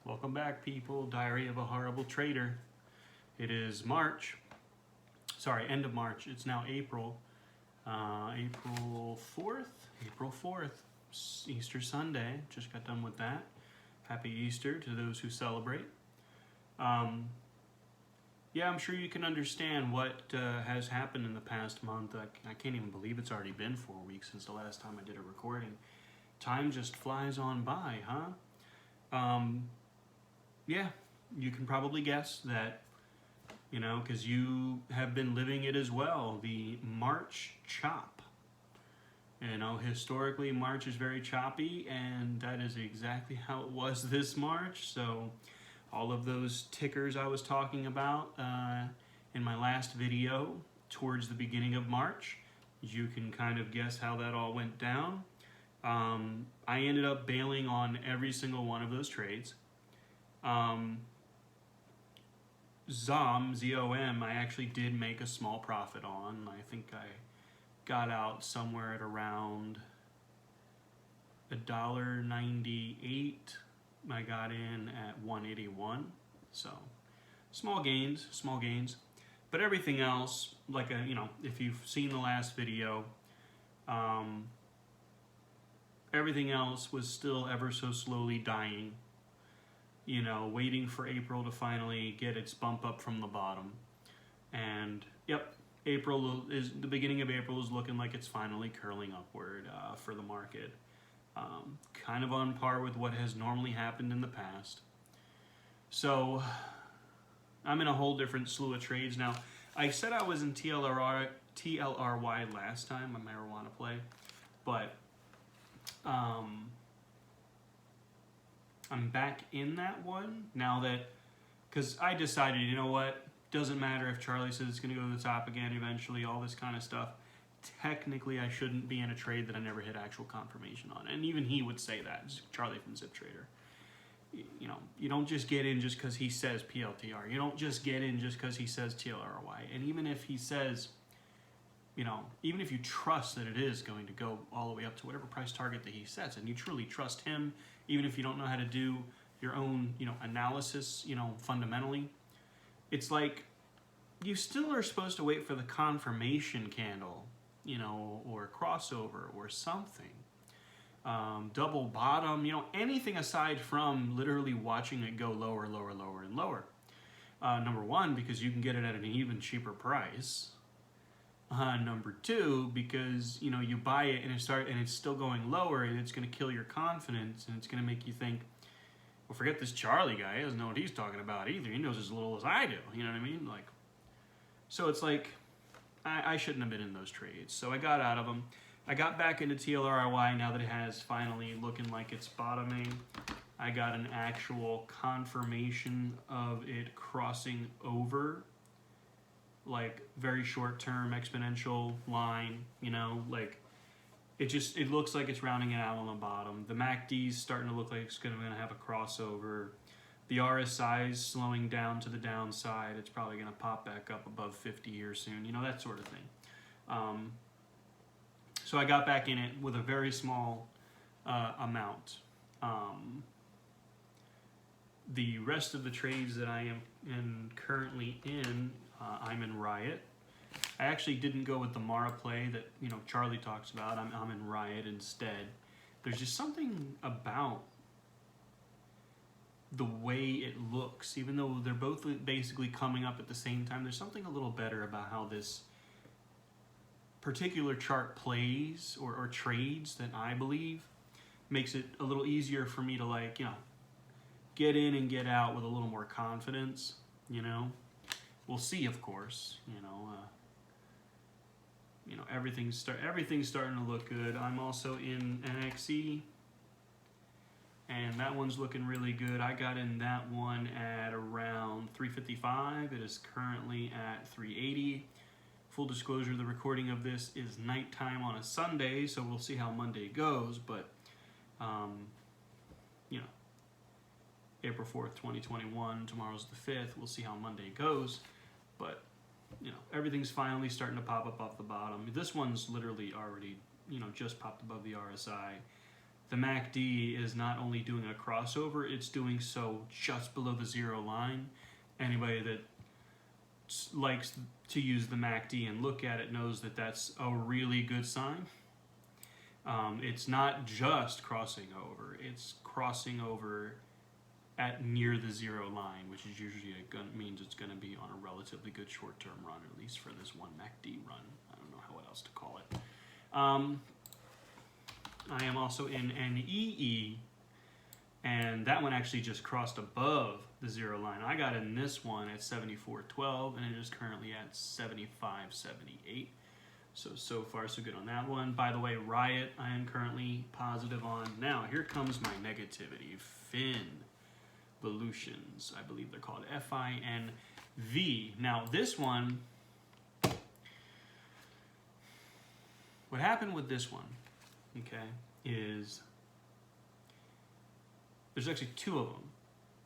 Welcome back, people. Diary of a Horrible Trader. It is March. Sorry, end of March. It's now April. April 4th. April 4th. Easter Sunday. Just got done with that. Happy Easter to those who celebrate. Yeah, I'm sure you can understand what has happened in the past month. I can't even believe it's already been 4 weeks since the last time I did a recording. Time just flies on by, huh? Yeah, you can probably guess that, you know, because you have been living it as well. The March chop. You know, historically, March is very choppy, and that is exactly how it was this March. So all of those tickers I was talking about in my last video towards the beginning of March, you can kind of guess how that all went down. I ended up bailing on every single one of those trades. ZOM, I actually did make a small profit on. I think I got out somewhere at around $1.98. I got in at 181. So small gains. But everything else, like if you've seen the last video, everything else was still ever so slowly dying. You know, waiting for April to finally get its bump up from the bottom. And yep, the beginning of April is looking like it's finally curling upward for the market. Kind of on par with what has normally happened in the past. So I'm in a whole different slew of trades now. I said I was in TLRY last time, a marijuana play, but I'm back in that one now that, because I decided, you know what, doesn't matter if Charlie says it's going to go to the top again eventually, all this kind of stuff. Technically, I shouldn't be in a trade that I never hit actual confirmation on. And even he would say that, Charlie from Zip Trader. You know, you don't just get in just because he says PLTR. You don't just get in just because he says TLRY. And even if he says, you know, even if you trust that it is going to go all the way up to whatever price target that he sets, and you truly trust him, even if you don't know how to do your own, you know, analysis, you know, fundamentally, it's like you still are supposed to wait for the confirmation candle, you know, or crossover or something. Double bottom, you know, anything aside from literally watching it go lower, lower, lower, and lower. Number one, because you can get it at an even cheaper price. Number two, because, you know, you buy it and it's still going lower, and it's going to kill your confidence, and it's going to make you think, well, forget this Charlie guy. He doesn't know what he's talking about either. He knows as little as I do. You know what I mean? Like, so it's like, I shouldn't have been in those trades. So I got out of them. I got back into TLRY now that it has finally looking like it's bottoming. I got an actual confirmation of it crossing over, like very short-term exponential line, you know, like it looks like it's rounding it out on the bottom. The MACD's starting to look like it's going to have a crossover. The RSI is slowing down to the downside. It's probably going to pop back up above 50 here soon, you know, that sort of thing. So I got back in it with a very small amount. The rest of the trades that I am currently in, I'm in Riot. I actually didn't go with the Mara play that, you know, Charlie talks about. I'm in Riot instead. There's just something about the way it looks, even though they're both basically coming up at the same time. There's something a little better about how this particular chart plays or trades that I believe makes it a little easier for me to, like, you know, get in and get out with a little more confidence, you know. We'll see, of course, you know, everything's starting to look good. I'm also in NXE, and that one's looking really good. I got in that one at around 355. It is currently at 380. Full disclosure, the recording of this is nighttime on a Sunday, so we'll see how Monday goes, but, you know, April 4th, 2021, tomorrow's the 5th, we'll see how Monday goes, but, you know, everything's finally starting to pop up off the bottom. This one's literally already, you know, just popped above the RSI. the MACD is not only doing a crossover, it's doing so just below the zero line. Anybody that likes to use the MACD and look at it knows that that's a really good sign. It's not just crossing over, it's crossing over at near the zero line, which is usually means it's going to be on a relatively good short-term run, or at least for this one MACD run. I don't know what else to call it. I am also in NEE, and that one actually just crossed above the zero line. I got in this one at 74.12, and it is currently at 75.78. So far, so good on that one. By the way, Riot, I am currently positive on. Now, here comes my negativity. Finvolutions, I believe they're called, FINV. Now, this one, what happened with this one, okay, is there's actually two of them.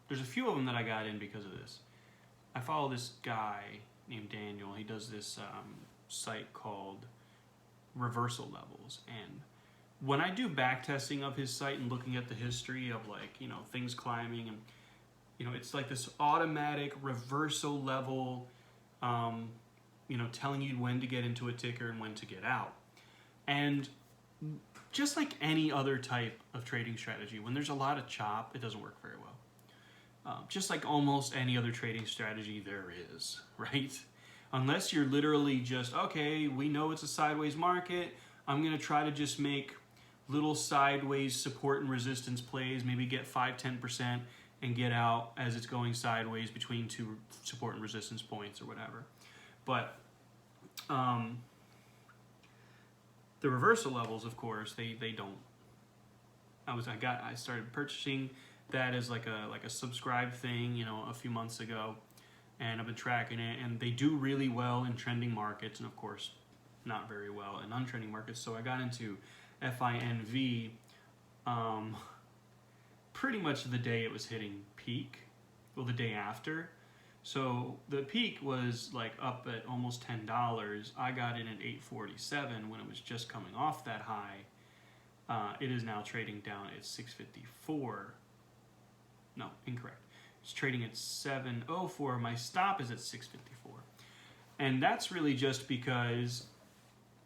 There's a few of them that I got in because of this. I follow this guy named Daniel. He does this site called Reversal Levels, and when I do back testing of his site and looking at the history of, like, you know, things climbing, and you know, it's like this automatic reversal level, you know, telling you when to get into a ticker and when to get out. And just like any other type of trading strategy, when there's a lot of chop, it doesn't work very well. Just like almost any other trading strategy there is, right? Unless you're literally just, okay, we know it's a sideways market, I'm going to try to just make little sideways support and resistance plays, maybe get 5-10% and get out as it's going sideways between two support and resistance points or whatever. But the reversal levels, of course, they don't. I started purchasing that as like a subscribe thing, you know, a few months ago, and I've been tracking it, and they do really well in trending markets, and of course not very well in untrending markets. So I got into FINV pretty much the day it was hitting peak, well, the day after. So the peak was like up at almost $10. I got in at $8.47 when it was just coming off that high. It is now trading down at $6.54. No, incorrect. It's trading at $7.04. My stop is at $6.54. And that's really just because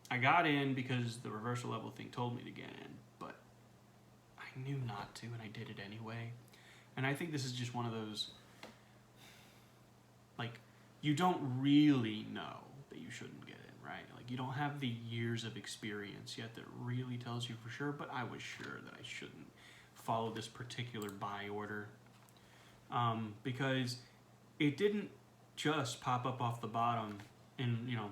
I got in because the reversal level thing told me to get in, but I knew not to, and I did it anyway. And I think this is just one of those, like, you don't really know that you shouldn't get in, right? Like, you don't have the years of experience yet that really tells you for sure, but I was sure that I shouldn't follow this particular buy order, because it didn't just pop up off the bottom and, you know,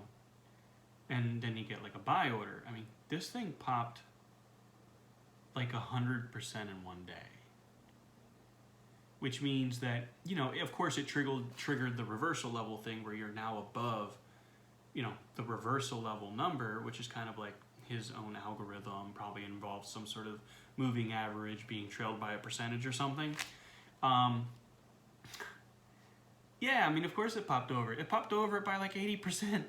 and then you get like a buy order. I mean, this thing popped like 100% in one day, which means that, you know, of course it triggered the reversal level thing where you're now above, you know, the reversal level number, which is kind of like his own algorithm, probably involves some sort of moving average being trailed by a percentage or something. Yeah, I mean, of course it popped over. It popped over by like 80%.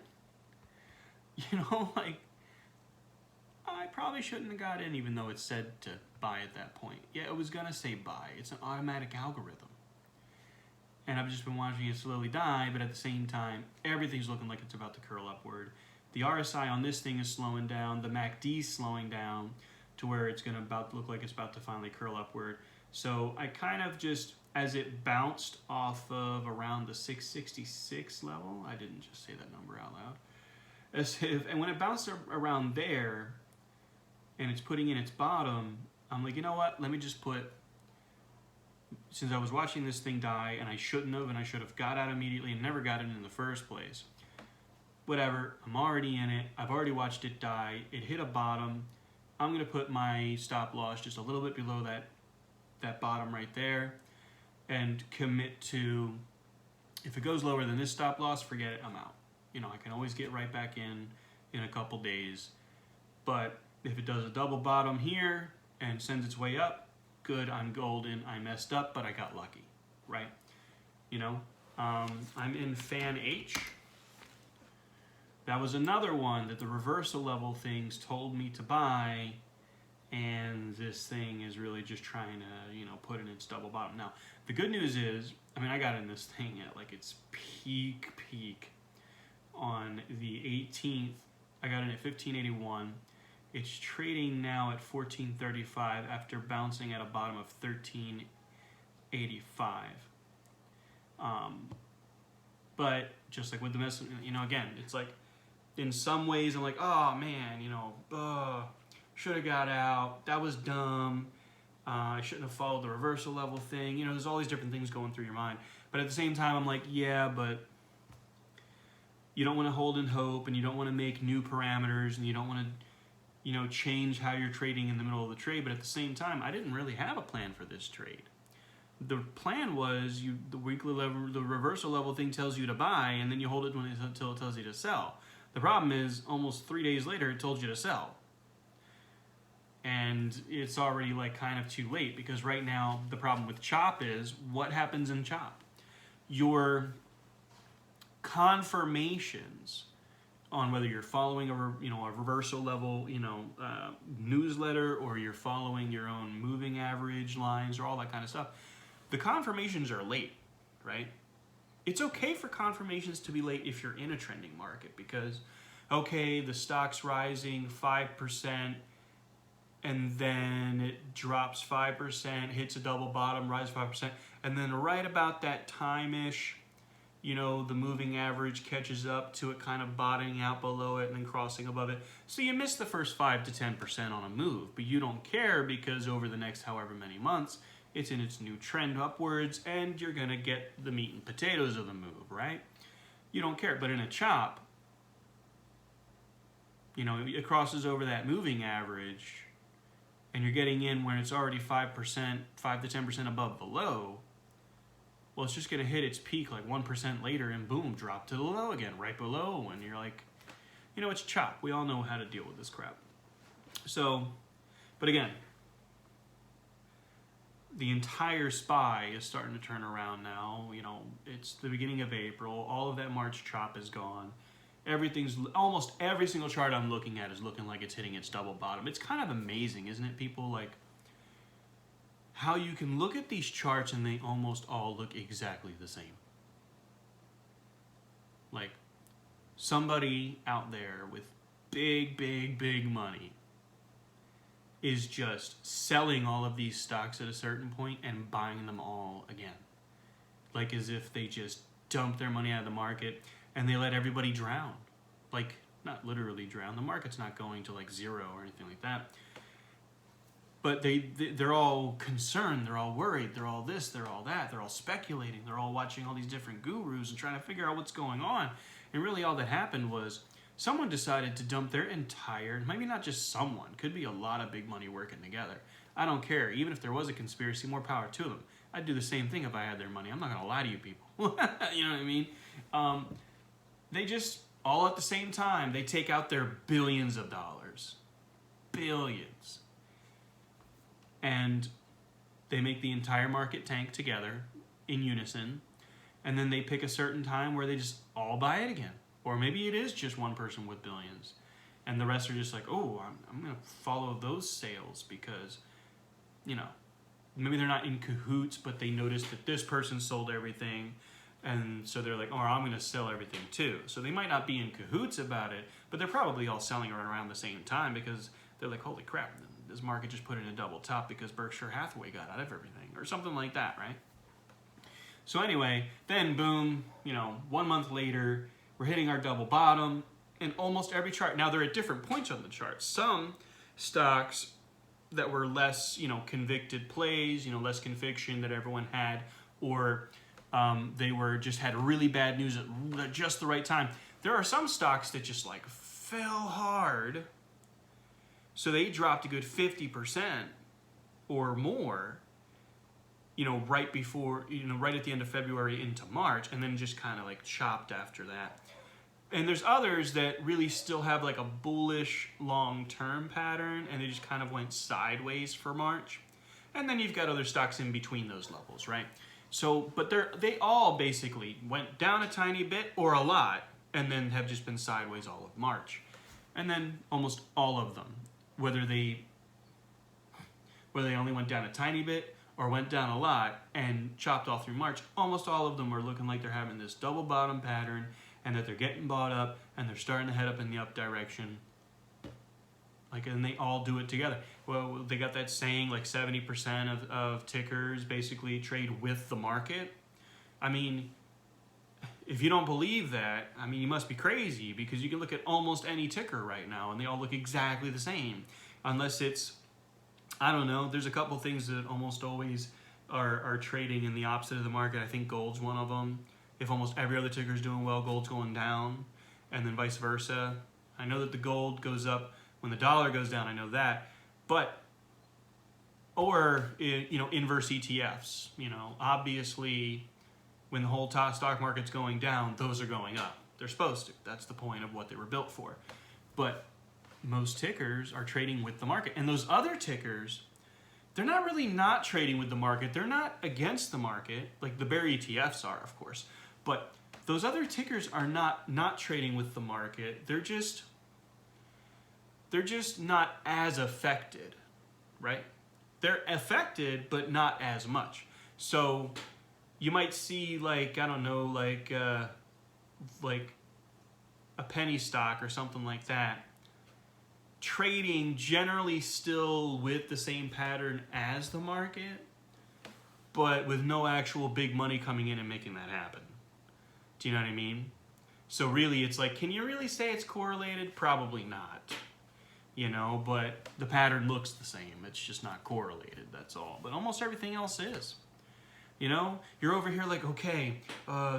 You know, like, I probably shouldn't have got in, even though it said to buy at that point. Yeah, it was gonna say buy. It's an automatic algorithm. And I've just been watching it slowly die, but at the same time, everything's looking like it's about to curl upward. The RSI on this thing is slowing down. The MACD's slowing down to where it's gonna look like it's about to finally curl upward. So I kind of just, as it bounced off of around the 666 level, I didn't just say that number out loud. And when it bounced around there, and it's putting in its bottom, I'm like, you know what? Let me just put, since I was watching this thing die, and I shouldn't have, and I should have got out immediately and never got in the first place. Whatever, I'm already in it. I've already watched it die. It hit a bottom. I'm gonna put my stop loss just a little bit below that bottom right there, and commit to, if it goes lower than this stop loss, forget it, I'm out. You know, I can always get right back in a couple days. But if it does a double bottom here and sends its way up, good, I'm golden. I messed up, but I got lucky, right? You know, I'm in Fan H. That was another one that the reversal level things told me to buy, and this thing is really just trying to, put in its double bottom. Now, the good news is, I got in this thing at like its peak on the 18th. I got in at 1581. It's trading now at 1435 after bouncing at a bottom of 1385. But just like with the mess, again, it's like in some ways I'm like, oh man, should have got out. That was dumb. I shouldn't have followed the reversal level thing. There's all these different things going through your mind. But at the same time, I'm like, yeah, but you don't want to hold in hope, and you don't want to make new parameters, and you don't want to, change how you're trading in the middle of the trade. But at the same time, I didn't really have a plan for this trade. The plan was the weekly level, the reversal level thing tells you to buy, and then you hold it until it tells you to sell. The problem is, almost 3 days later, it told you to sell. And it's already like kind of too late, because right now the problem with chop is, what happens in chop? Your confirmations on whether you're following a reversal level newsletter, or you're following your own moving average lines, or all that kind of stuff, the confirmations are late, right? It's okay for confirmations to be late if you're in a trending market, because okay, the stock's rising 5%, and then it drops 5%, hits a double bottom, rises 5%, and then right about that time-ish, the moving average catches up to it, kind of bottoming out below it and then crossing above it. So you miss the first 5 to 10% on a move, but you don't care, because over the next however many months, it's in its new trend upwards, and you're gonna get the meat and potatoes of the move, right? You don't care. But in a chop, it crosses over that moving average, and you're getting in when it's already 5%, 5 to 10% above the low. Well, it's just going to hit its peak like 1% later, and boom, drop to the low again, right below. And you're like, it's chop. We all know how to deal with this crap. So, but again, the entire SPY is starting to turn around now. It's the beginning of April. All of that March chop is gone. Almost every single chart I'm looking at is looking like it's hitting its double bottom. It's kind of amazing, isn't it, people? Like, how you can look at these charts and they almost all look exactly the same. Like, somebody out there with big money is just selling all of these stocks at a certain point and buying them all again. Like, as if they just dump their money out of the market and they let everybody drown. Like, not literally drown. The market's not going to like zero or anything like that. But they're all concerned, they're all worried, they're all this, they're all that, they're all speculating, they're all watching all these different gurus and trying to figure out what's going on. And really all that happened was someone decided to dump their entire, maybe not just someone, could be a lot of big money working together. I don't care. Even if there was a conspiracy, more power to them. I'd do the same thing if I had their money. I'm not going to lie to you people. You know what I mean? They just, all at the same time, they take out their billions of dollars. Billions. And they make the entire market tank together in unison, and then they pick a certain time where they just all buy it again. Or maybe it is just one person with billions, and the rest are just like, oh, I'm going to follow those sales because, maybe they're not in cahoots, but they noticed that this person sold everything, and so they're like, oh, I'm going to sell everything too. So they might not be in cahoots about it, but they're probably all selling around the same time because they're like, holy crap, this market just put in a double top because Berkshire Hathaway got out of everything, or something like that, right? So anyway, then boom, 1 month later, we're hitting our double bottom in almost every chart. Now, they're at different points on the chart. Some stocks that were less, convicted plays, less conviction that everyone had, or they were just had really bad news at just the right time. There are some stocks that just like fell hard. So they dropped a good 50% or more, right before, right at the end of February into March, and then just kind of like chopped after that. And there's others that really still have like a bullish long-term pattern, and they just kind of went sideways for March. And then you've got other stocks in between those levels, right? So, but they all basically went down a tiny bit or a lot, and then have just been sideways all of March. And then almost all of them, whether they whether they only went down a tiny bit or went down a lot and chopped all through March, almost all of them are looking like they're having this double bottom pattern and that they're getting bought up and they're starting to head up in the up direction. Like, and they all do it together. Well, they got that saying, like 70% of tickers basically trade with the market. I mean, if you don't believe that, I mean, you must be crazy, because you can look at almost any ticker right now and they all look exactly the same. Unless it's, I don't know, there's a couple things that almost always are trading in the opposite of the market. I think gold's one of them. If almost every other ticker is doing well, gold's going down, and then vice versa. I know that the gold goes up when the dollar goes down, I know that. But, or, you know, inverse ETFs. You know, obviously, when the whole stock market's going down, those are going up. They're supposed to. That's the point of what they were built for. But most tickers are trading with the market. And those other tickers, they're not really not trading with the market. They're not against the market. Like the bear ETFs are, of course. But those other tickers are not trading with the market. They're just not as affected, right? They're affected, but not as much. So you might see, like, I don't know, like a penny stock or something like that, trading generally still with the same pattern as the market, but with no actual big money coming in and making that happen. Do you know what I mean? So really, it's like, can you really say it's correlated? Probably not. You know, but the pattern looks the same. It's just not correlated, that's all. But almost everything else is. You know, you're over here like, okay,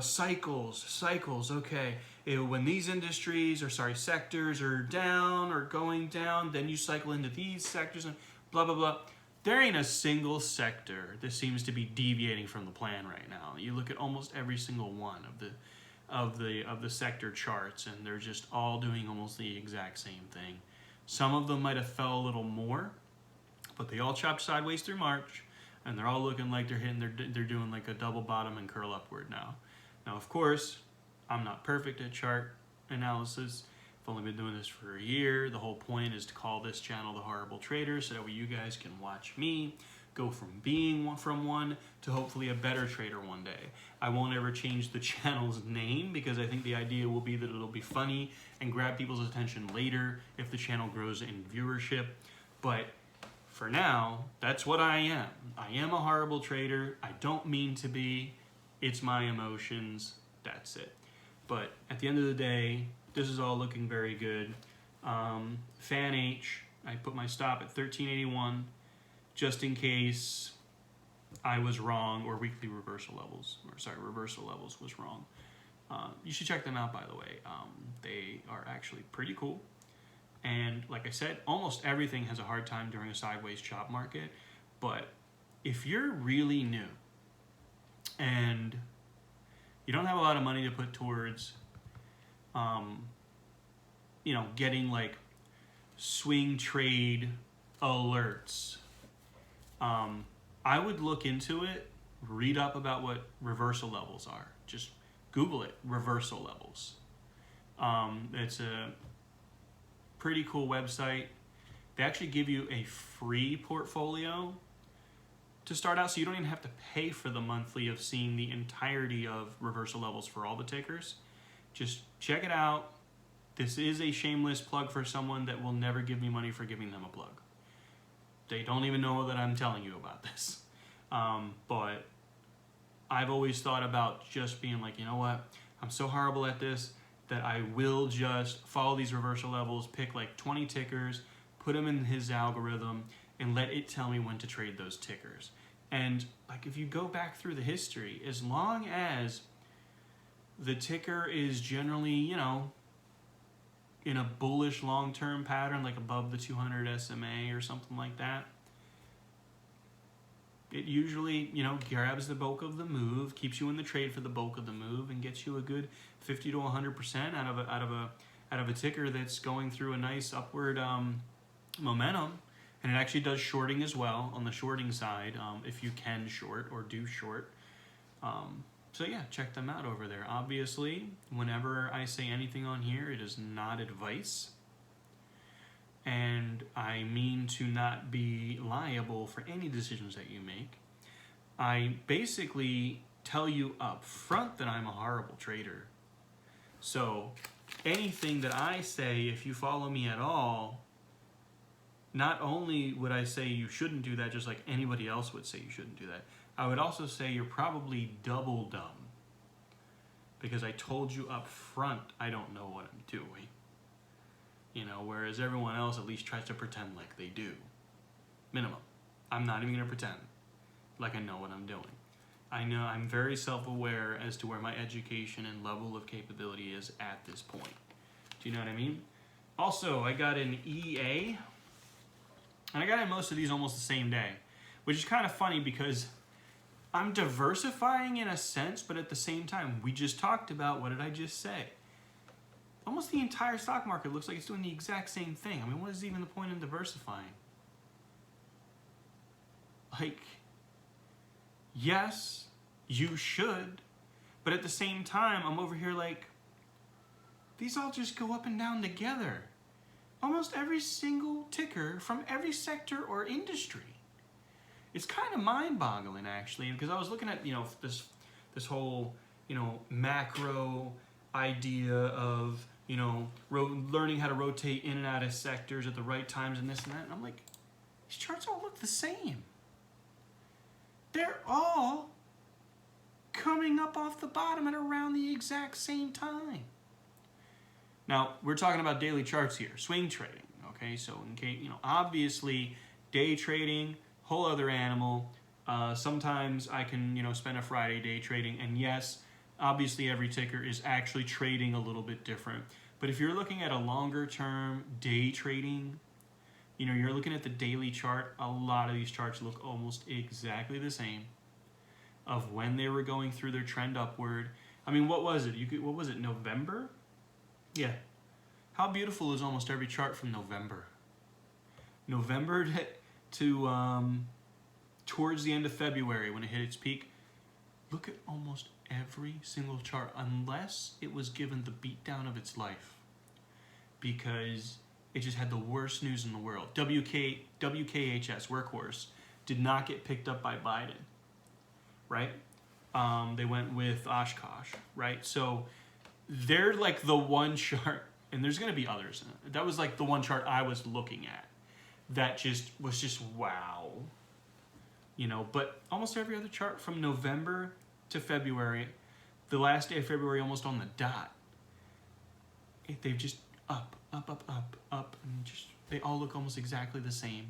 cycles, okay. When these industries, or sorry, sectors are down or going down, then you cycle into these sectors and blah, blah, blah. There ain't a single sector that seems to be deviating from the plan right now. You look at almost every single one of the sector charts, and they're just all doing almost the exact same thing. Some of them might have fell a little more, but they all chopped sideways through March, and they're all looking like they're doing like a double bottom and curl upward now. Now, of course, I'm not perfect at chart analysis. I've only been doing this for a year. The whole point is to call this channel The Horrible Trader, so that way you guys can watch me go from being one to hopefully a better trader one day. I won't ever change the channel's name, because I think the idea will be that it'll be funny and grab people's attention later if the channel grows in viewership. But for now, that's what I am. I am a horrible trader. I don't mean to be. It's my emotions. That's it. But at the end of the day, this is all looking very good. Fan H, I put my stop at 1381. Just in case I was wrong, or weekly reversal levels, reversal levels was wrong. You should check them out, by the way. They are actually pretty cool. And like I said, almost everything has a hard time during a sideways chop market. But if you're really new and you don't have a lot of money to put towards, you know, getting like swing trade alerts, I would look into it, read up about what reversal levels are. Just Google it, reversal levels. It's a pretty cool website. They actually give you a free portfolio to start out, so you don't even have to pay for the monthly of seeing the entirety of reversal levels for all the tickers. Just check it out. This is a shameless plug for someone that will never give me money for giving them a plug. They don't even know that I'm telling you about this. But I've always thought about just being like, you know what? I'm so horrible at this that I will just follow these reversal levels, pick like 20 tickers, put them in his algorithm, and let it tell me when to trade those tickers. And like, if you go back through the history, as long as the ticker is generally, you know, in a bullish long-term pattern, like above the 200 SMA or something like that, it usually, you know, grabs the bulk of the move, keeps you in the trade for the bulk of the move, and gets you a good 50 to 100% out of a ticker that's going through a nice upward momentum. And it actually does shorting as well on the shorting side, if you can short or do short. So yeah, check them out over there. Obviously, whenever I say anything on here, it is not advice. and I mean to not be liable for any decisions that you make. I basically tell you up front that I'm a horrible trader. So anything that I say, if you follow me at all, not only would I say you shouldn't do that, just like anybody else would say you shouldn't do that, I would also say you're probably double dumb. Because I told you up front I don't know what I'm doing. You know, whereas everyone else at least tries to pretend like they do. Minimum. I'm not even going to pretend like I know what I'm doing. I know I'm very self-aware as to where my education and level of capability is at this point. Do you know what I mean? Also, I got an EA, and I got in most of these almost the same day, which is kind of funny because I'm diversifying in a sense, but at the same time, we just talked about, what did I just say? Almost the entire stock market looks like it's doing the exact same thing. I mean, what is even the point in diversifying? Like, yes, you should, but at the same time, I'm over here like, these all just go up and down together. Almost every single ticker from every sector or industry. It's kind of mind-boggling, actually, because I was looking at, you know, this whole, you know, macro idea of, you know, learning how to rotate in and out of sectors at the right times and this and that, and I'm like, these charts all look the same. They're all coming up off the bottom at around the exact same time. Now, we're talking about daily charts here, swing trading, okay? So, in case, you know, obviously, day trading, whole other animal. Sometimes I can, you know, spend a Friday day trading, and yes, obviously every ticker is actually trading a little bit different. But if you're looking at a longer term day trading, you know, you're looking at the daily chart, a lot of these charts look almost exactly the same of when they were going through their trend upward. I mean, what was it? What was it, November? Yeah. How beautiful is almost every chart from November? November to towards the end of February when it hit its peak. Look at almost every single chart, unless it was given the beatdown of its life, because it just had the worst news in the world. WKHS, Workhorse, did not get picked up by Biden, right? They went with Oshkosh, right? So they're like the one chart, and there's going to be others. That was like the one chart I was looking at that was just wow. You know, but almost every other chart from November to February, the last day of February almost on the dot, they've just up, and just, they all look almost exactly the same.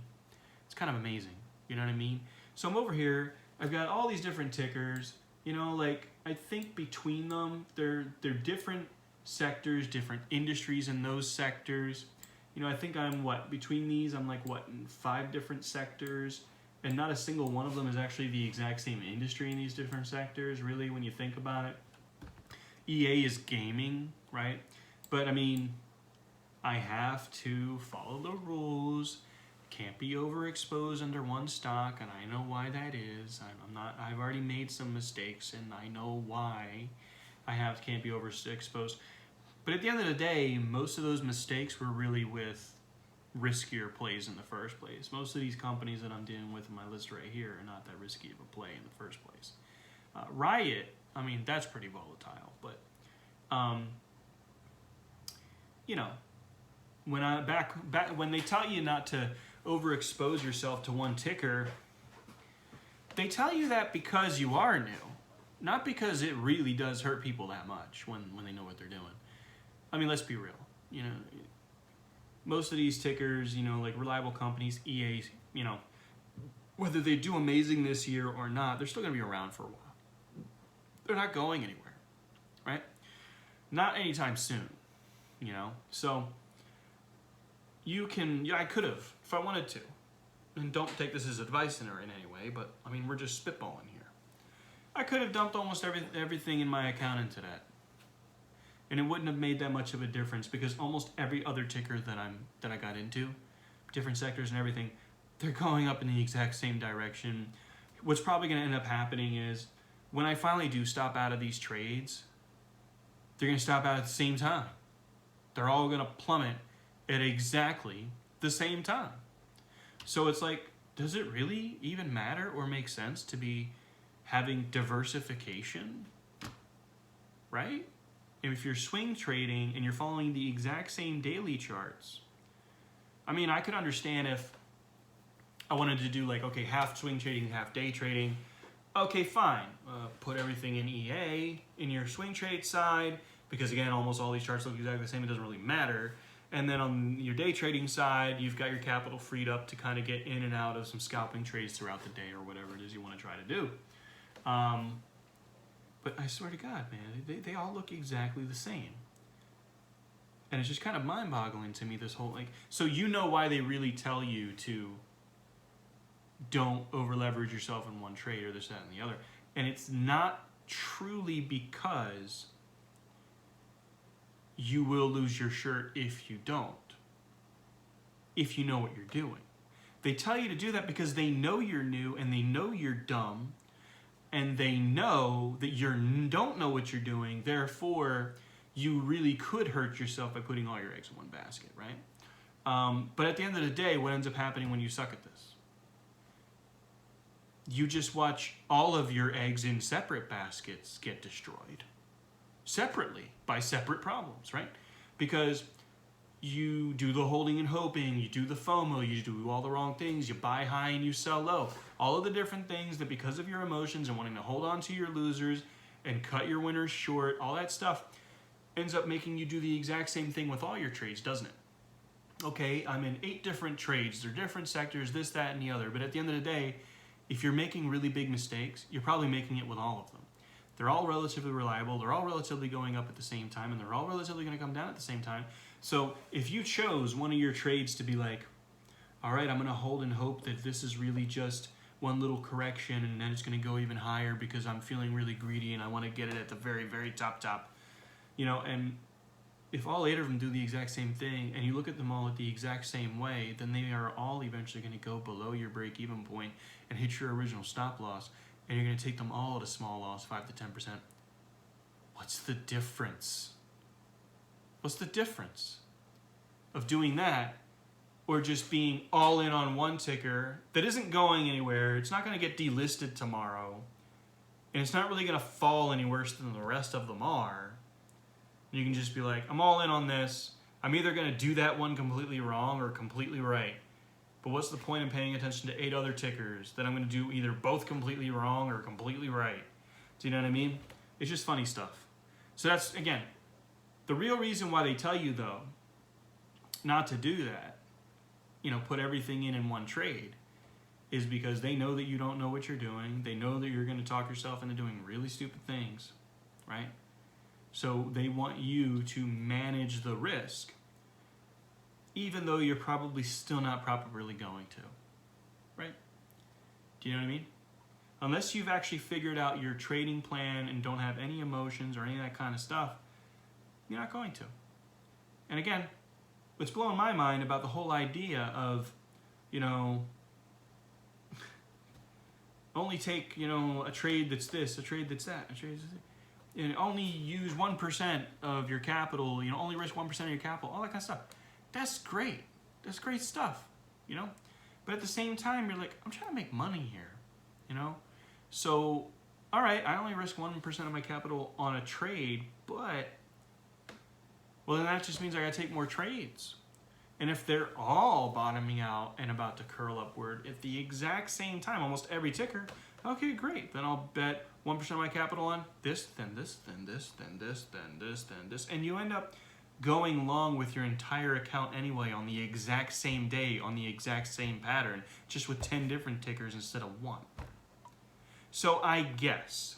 It's kind of amazing, you know what I mean? So I'm over here, I've got all these different tickers, you know, like, I think between them, they're different sectors, different industries in those sectors. You know, I think between these, I'm like, in 5 different sectors, and not a single one of them is actually the exact same industry in these different sectors, really, when you think about it. EA is gaming, right? But, I mean, I have to follow the rules, can't be overexposed under one stock, and I know why that is. I've already made some mistakes, and I know why can't be overexposed. But at the end of the day, most of those mistakes were really with riskier plays in the first place. Most of these companies that I'm dealing with in my list right here are not that risky of a play in the first place. Riot, I mean, that's pretty volatile, but you know, when they tell you not to overexpose yourself to one ticker, they tell you that because you are new, not because it really does hurt people that much when they know what they're doing. I mean, let's be real. You know, most of these tickers, you know, like reliable companies, EA, you know, whether they do amazing this year or not, they're still going to be around for a while. They're not going anywhere, right? Not anytime soon, you know? So I could have, if I wanted to, and don't take this as advice in any way, but I mean, we're just spitballing here. I could have dumped almost everything in my account into that. And it wouldn't have made that much of a difference, because almost every other ticker that I got into, different sectors and everything, they're going up in the exact same direction. What's probably going to end up happening is when I finally do stop out of these trades, they're going to stop out at the same time. They're all going to plummet at exactly the same time. So it's like, does it really even matter or make sense to be having diversification, right? If you're swing trading and you're following the exact same daily charts, I mean, I could understand if I wanted to do like, okay, half swing trading, half day trading. Okay, fine. Put everything in EA in your swing trade side, because again, almost all these charts look exactly the same. It doesn't really matter. And then on your day trading side, you've got your capital freed up to kind of get in and out of some scalping trades throughout the day or whatever it is you want to try to do. But I swear to God, man, they all look exactly the same. And it's just kind of mind-boggling to me, this whole, like, so you know why they really tell you to don't over-leverage yourself in one trade or this, that, and the other. And it's not truly because you will lose your shirt if you don't, if you know what you're doing. They tell you to do that because they know you're new and they know you're dumb and they know that you don't know what you're doing. Therefore, you really could hurt yourself by putting all your eggs in one basket, right? But at the end of the day, what ends up happening when you suck at this? You just watch all of your eggs in separate baskets get destroyed. Separately, by separate problems, right? Because you do the holding and hoping, you do the FOMO, you do all the wrong things, you buy high and you sell low. All of the different things that because of your emotions and wanting to hold on to your losers and cut your winners short, all that stuff ends up making you do the exact same thing with all your trades, doesn't it? Okay, I'm in 8 different trades, they're different sectors, this, that, and the other, but at the end of the day, if you're making really big mistakes, you're probably making it with all of them. They're all relatively reliable, they're all relatively going up at the same time, and they're all relatively going to come down at the same time. So if you chose one of your trades to be like, all right, I'm going to hold and hope that this is really just one little correction and then it's going to go even higher because I'm feeling really greedy and I want to get it at the very, very top, you know, and if all 8 of them do the exact same thing and you look at them all at the exact same way, then they are all eventually going to go below your break-even point and hit your original stop loss, and you're going to take them all at a small loss, 5 to 10%. What's the difference? What's the difference of doing that or just being all in on one ticker that isn't going anywhere? It's not going to get delisted tomorrow, and it's not really going to fall any worse than the rest of them are. You can just be like, I'm all in on this. I'm either going to do that one completely wrong or completely right. But what's the point in paying attention to 8 other tickers that I'm going to do either both completely wrong or completely right? Do you know what I mean? It's just funny stuff. So that's, again, the real reason why they tell you, though, not to do that, you know, put everything in one trade, is because they know that you don't know what you're doing. They know that you're going to talk yourself into doing really stupid things, right? So they want you to manage the risk, even though you're probably still not properly going to, right? Do you know what I mean? Unless you've actually figured out your trading plan and don't have any emotions or any of that kind of stuff, you're not going to. And again, what's blowing my mind about the whole idea of, you know, only take, you know, a trade that's this, a trade that's that, a trade that's that. And only use 1% of your capital, you know, only risk 1% of your capital, all that kind of stuff. That's great. That's great stuff, you know? But at the same time, you're like, I'm trying to make money here, you know? So, all right, I only risk 1% of my capital on a trade, but, well, then that just means I gotta take more trades. And if they're all bottoming out and about to curl upward at the exact same time, almost every ticker, okay, great. Then I'll bet 1% of my capital on this, then this, then this, then this, then this, then this. And you end up going long with your entire account anyway on the exact same day, on the exact same pattern, just with 10 different tickers instead of 1. So I guess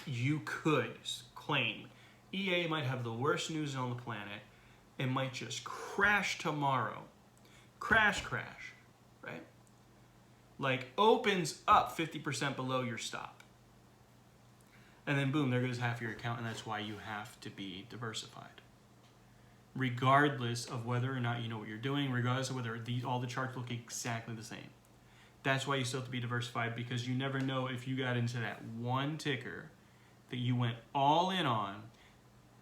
you could claim EA might have the worst news on the planet. It might just crash tomorrow. Crash, right? Like opens up 50% below your stop. And then boom, there goes half your account, and that's why you have to be diversified. Regardless of whether or not you know what you're doing, regardless of whether all the charts look exactly the same. That's why you still have to be diversified, because you never know if you got into that one ticker that you went all in on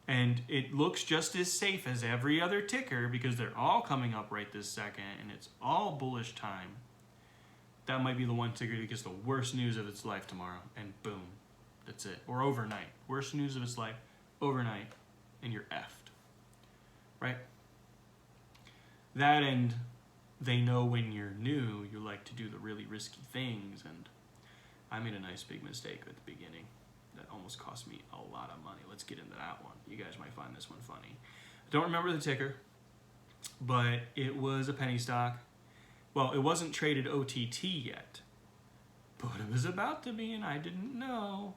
And it looks just as safe as every other ticker because they're all coming up right this second and it's all bullish time. That might be the one ticker that gets the worst news of its life tomorrow, and boom, that's it. Or overnight. Worst news of its life, overnight, and you're effed. Right? That, and they know when you're new, you like to do the really risky things, and I made a nice big mistake at the beginning that almost cost me a lot of money. Let's get into that one. You guys might find this one funny. I don't remember the ticker, but it was a penny stock. Well, it wasn't traded OTT yet, but it was about to be, and I didn't know.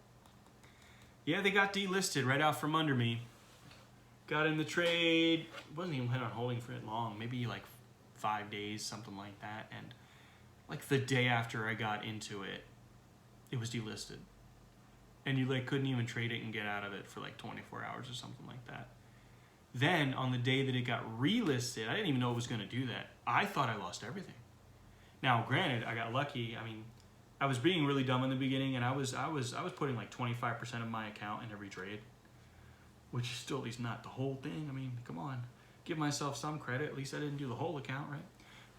Yeah, they got delisted right out from under me. Got in the trade. Wasn't even planning on holding for it long. Maybe like 5 days, something like that. And like the day after I got into it, it was delisted. And you like couldn't even trade it and get out of it for like 24 hours or something like that. Then on the day that it got relisted, I didn't even know it was going to do that. I thought I lost everything. Now, granted, I got lucky. I mean, I was being really dumb in the beginning, and I was putting like 25% of my account in every trade, which is still at least not the whole thing. I mean, come on, give myself some credit. At least I didn't do the whole account, right?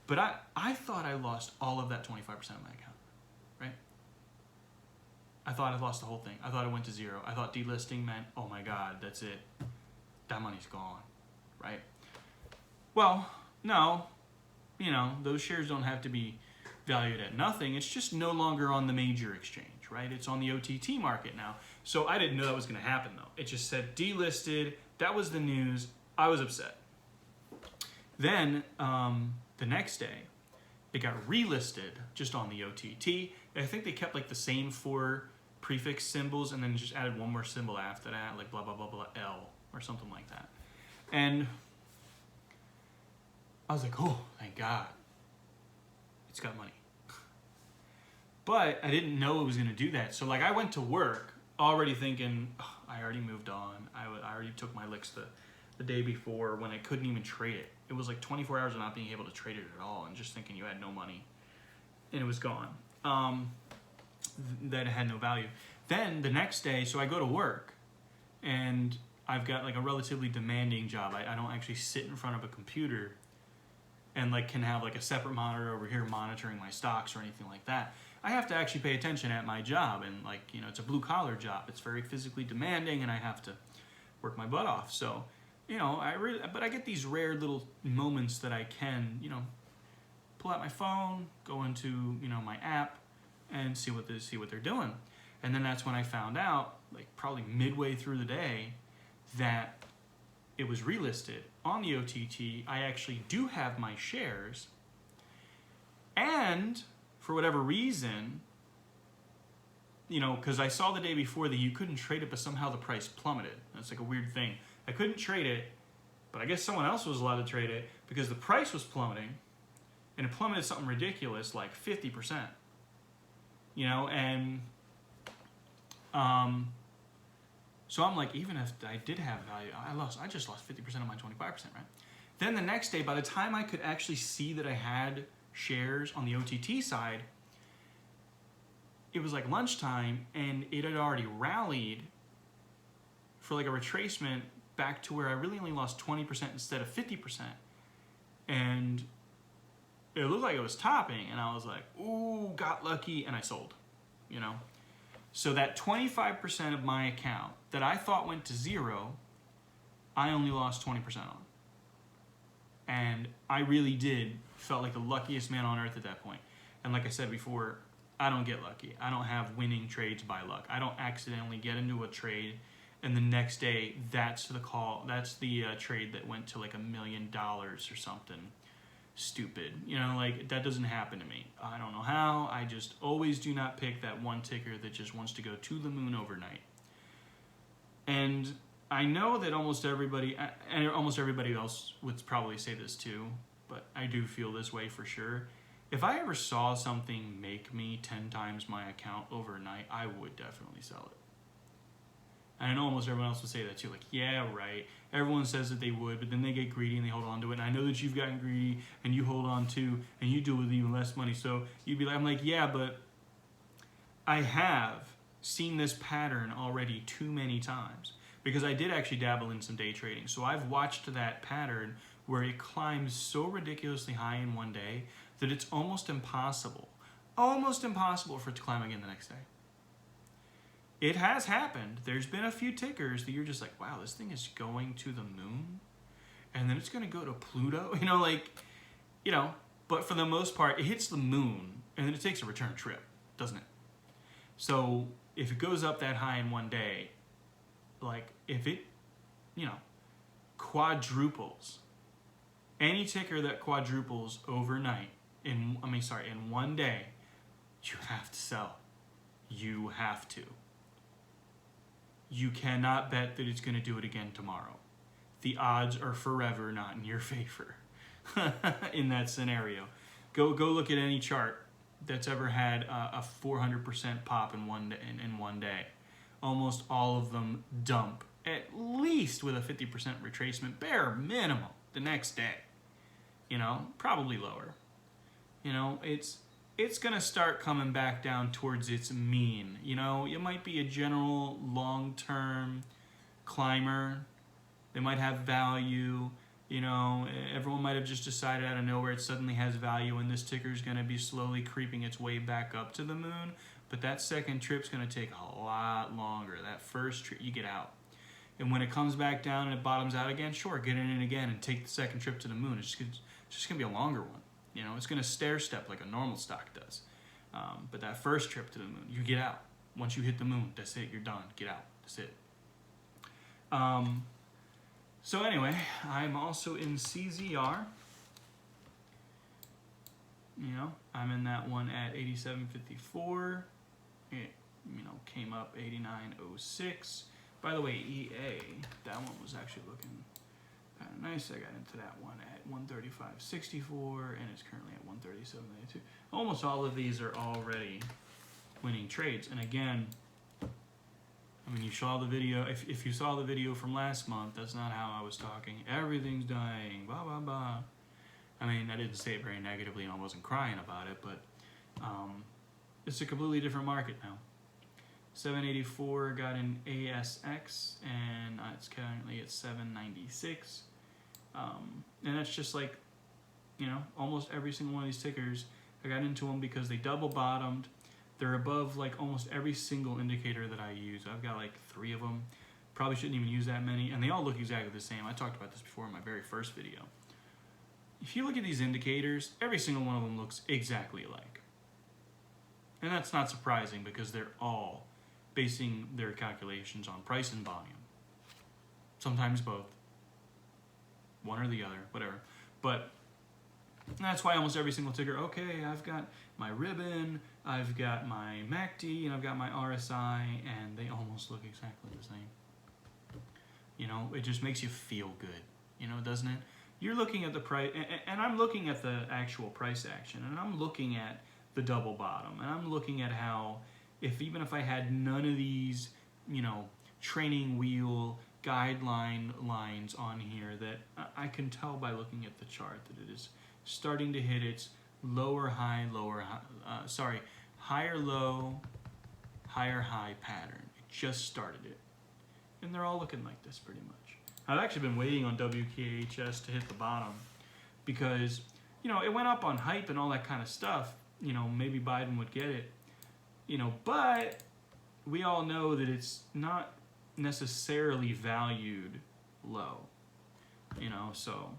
But I thought I lost all of that 25% of my account, right? I thought I lost the whole thing. I thought it went to zero. I thought delisting meant, oh my God, that's it. That money's gone, right? Well, no. You know, those shares don't have to be valued at nothing. It's just no longer on the major exchange, right? It's on the OTT market now. So I didn't know that was going to happen, though. It just said delisted. That was the news. I was upset. Then the next day, it got relisted just on the OTT. I think they kept like the same 4 prefix symbols and then just added one more symbol after that, like blah, blah, blah, blah, L or something like that. And I was like, oh, thank God. It's got money. But I didn't know it was going to do that. So like I went to work already thinking, oh, I already moved on. I already took my licks the day before when I couldn't even trade it. It was like 24 hours of not being able to trade it at all and just thinking you had no money. And it was gone. That it had no value. Then the next day, so I go to work and I've got like a relatively demanding job. I don't actually sit in front of a computer and like can have like a separate monitor over here monitoring my stocks or anything like that. I have to actually pay attention at my job, and like, you know, it's a blue collar job. It's very physically demanding and I have to work my butt off. So, you know, but I get these rare little moments that I can, you know, pull out my phone, go into, you know, my app and see what they're doing. And then that's when I found out, like probably midway through the day, that it was relisted on the OTT. I actually do have my shares, and for whatever reason, you know, because I saw the day before that you couldn't trade it, but somehow the price plummeted. That's like a weird thing. I couldn't trade it, but I guess someone else was allowed to trade it because the price was plummeting, and it plummeted something ridiculous, like 50%. You know, and so I'm like, even if I did have value, I just lost 50% of my 25%, right? Then the next day, by the time I could actually see that I had shares on the OTT side, it was like lunchtime and it had already rallied for like a retracement back to where I really only lost 20% instead of 50%. And it looked like it was topping, and I was like, ooh, got lucky, and I sold, you know? So that 25% of my account that I thought went to zero, I only lost 20% on. And I really felt like the luckiest man on earth at that point. And like I said before, I don't get lucky. I don't have winning trades by luck. I don't accidentally get into a trade and the next day that's the trade that went to like $1 million or something stupid. You know, like that doesn't happen to me. I don't know how. I just always do not pick that one ticker that just wants to go to the moon overnight. And I know that almost everybody else would probably say this too, but I do feel this way for sure. If I ever saw something make me 10 times my account overnight, I would definitely sell it. And I know almost everyone else would say that too. Like, yeah, right. Everyone says that they would, but then they get greedy and they hold on to it. And I know that you've gotten greedy and you hold on to, and you do it with even less money. So you'd be like, I'm like, yeah, but I have seen this pattern already too many times. because I did actually dabble in some day trading. So I've watched that pattern where it climbs so ridiculously high in one day that it's almost impossible for it to climb again the next day. It has happened. There's been a few tickers that you're just like, wow, this thing is going to the moon, and then it's going to go to Pluto. But for the most part, it hits the moon, and then it takes a return trip, doesn't it? So if it goes up that high in one day, like if it, quadruples, any ticker that quadruples overnight, in one day, you have to sell. You have to. You cannot bet that it's going to do it again tomorrow. The odds are forever not in your favor in that scenario. Go look at any chart that's ever had a 400% pop in one day. Almost all of them dump, at least with a 50% retracement, bare minimum, the next day. Probably lower. It's going to start coming back down towards its mean. It might be a general long-term climber. They might have value. Everyone might have just decided out of nowhere it suddenly has value, and this ticker is going to be slowly creeping its way back up to the moon. But that second trip's going to take a lot longer. That first trip, you get out. And when it comes back down and it bottoms out again, sure, get in again and take the second trip to the moon. It's just going to be a longer one. It's going to stair step like a normal stock does. But that first trip to the moon, you get out. Once you hit the moon, that's it. You're done. Get out. That's it. So anyway, I'm also in CZR. I'm in that one at 87.54. It, came up 89.06. By the way, EA, that one was actually looking kind of nice. I got into that one at 135.64, and it's currently at 137.82. Almost all of these are already winning trades. And again, you saw the video. If you saw the video from last month, that's not how I was talking. Everything's dying, blah, blah, blah. I didn't say it very negatively, and I wasn't crying about it, but it's a completely different market now. 784 got an ASX, and it's currently at 796. And that's just like, almost every single one of these tickers. I got into them because they double bottomed. They're above like almost every single indicator that I use. I've got like 3 of them. Probably shouldn't even use that many, and they all look exactly the same. I talked about this before in my very first video. If you look at these indicators, every single one of them looks exactly alike. And that's not surprising because they're all basing their calculations on price and volume. Sometimes both. One or the other, whatever. But that's why almost every single ticker, okay, I've got my ribbon, I've got my MACD, and I've got my RSI, and they almost look exactly the same. It just makes you feel good, doesn't it? You're looking at the price, and I'm looking at the actual price action, and I'm looking at the double bottom, and I'm looking at how, even if I had none of these, training wheel guideline lines on here, that I can tell by looking at the chart that it is starting to hit its higher low, higher high pattern. It just started it. And they're all looking like this pretty much. I've actually been waiting on WKHS to hit the bottom because, it went up on hype and all that kind of stuff. Maybe Biden would get it. But we all know that it's not necessarily valued low. So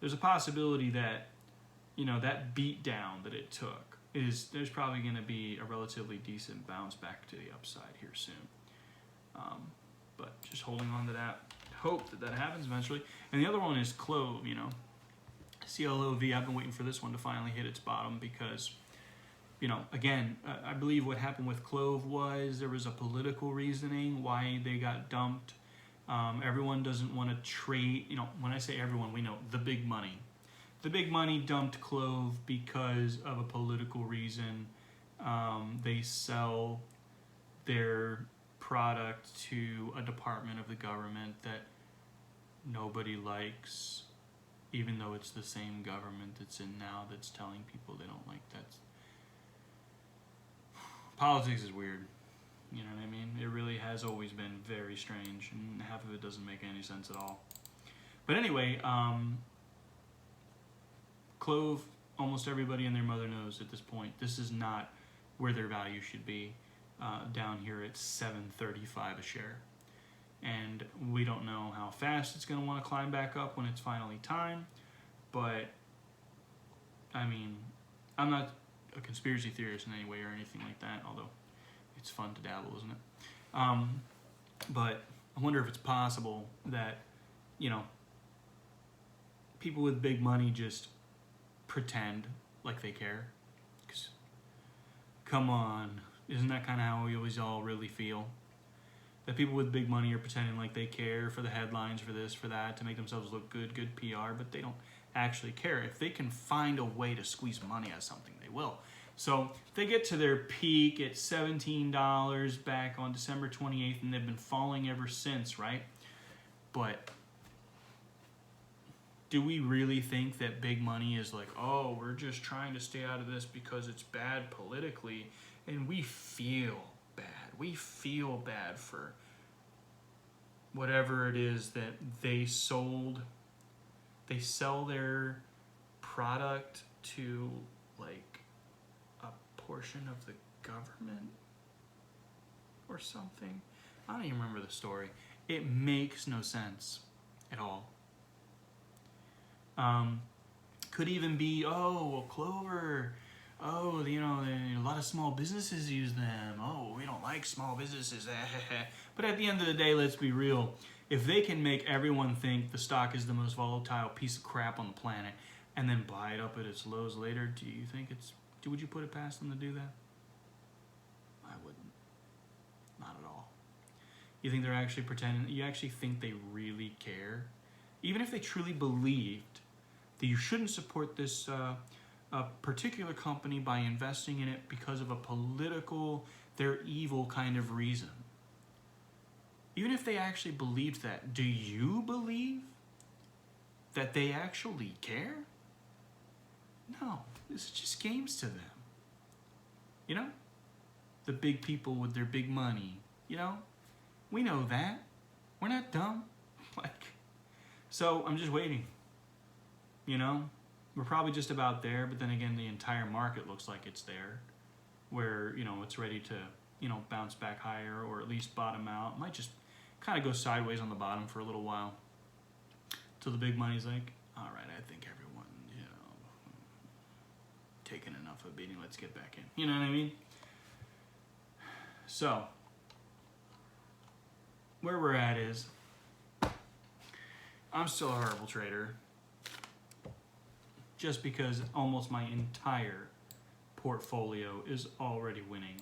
there's a possibility that, that beat down that it took there's probably going to be a relatively decent bounce back to the upside here soon. But just holding on to that, hope that happens eventually. And the other one is Clove, CLOV. I've been waiting for this one to finally hit its bottom because, again, I believe what happened with Clove was there was a political reasoning why they got dumped. Everyone doesn't want to trade, when I say everyone, we know the big money. The big money dumped Clove because of a political reason. They sell their product to a department of the government that nobody likes, even though it's the same government that's in now that's telling people they don't like that. Politics is weird. You know what I mean? It really has always been very strange, and half of it doesn't make any sense at all. But anyway, Clove, almost everybody and their mother knows at this point, this is not where their value should be. Down here at $7.35 a share. And we don't know how fast it's going to want to climb back up when it's finally time. But, I mean, I'm not a conspiracy theorist in any way or anything like that, although it's fun to dabble, isn't it? But I wonder if it's possible that, you know, people with big money just pretend like they care. 'Cause, come on, isn't that kind of how we always all really feel? That people with big money are pretending like they care for the headlines, for this, for that, to make themselves look good PR, but they don't actually care. If they can find a way to squeeze money out of something, they will. So if they get to their peak at $17 back on December 28th, and they've been falling ever since, right? But do we really think that big money is like, oh, we're just trying to stay out of this because it's bad politically, and we feel bad. We feel bad for whatever it is that they sold. They sell their product to, like, a portion of the government or something. I don't even remember the story. It makes no sense at all. Could even be, oh, well, Clover, oh, you know, a lot of small businesses use them. Oh, we don't like small businesses. But at the end of the day, let's be real. If they can make everyone think the stock is the most volatile piece of crap on the planet and then buy it up at its lows later, do you think would you put it past them to do that? I wouldn't. Not at all. You think they're actually pretending? You actually think they really care? Even if they truly believed that you shouldn't support this a particular company by investing in it because of a political, they're evil kind of reason. Even if they actually believed that, do you believe that they actually care? No, this is just games to them. You know? The big people with their big money. You know? We know that. We're not dumb. So I'm just waiting. You know? We're probably just about there, but then again, the entire market looks like it's there, where, you know, it's ready to, you know, bounce back higher or at least bottom out. It might just kind of go sideways on the bottom for a little while till the big money's like, all right, I think everyone, you know, taken enough of a beating, let's get back in. You know what I mean? So, where we're at is, I'm still a horrible trader. Just because almost my entire portfolio is already winning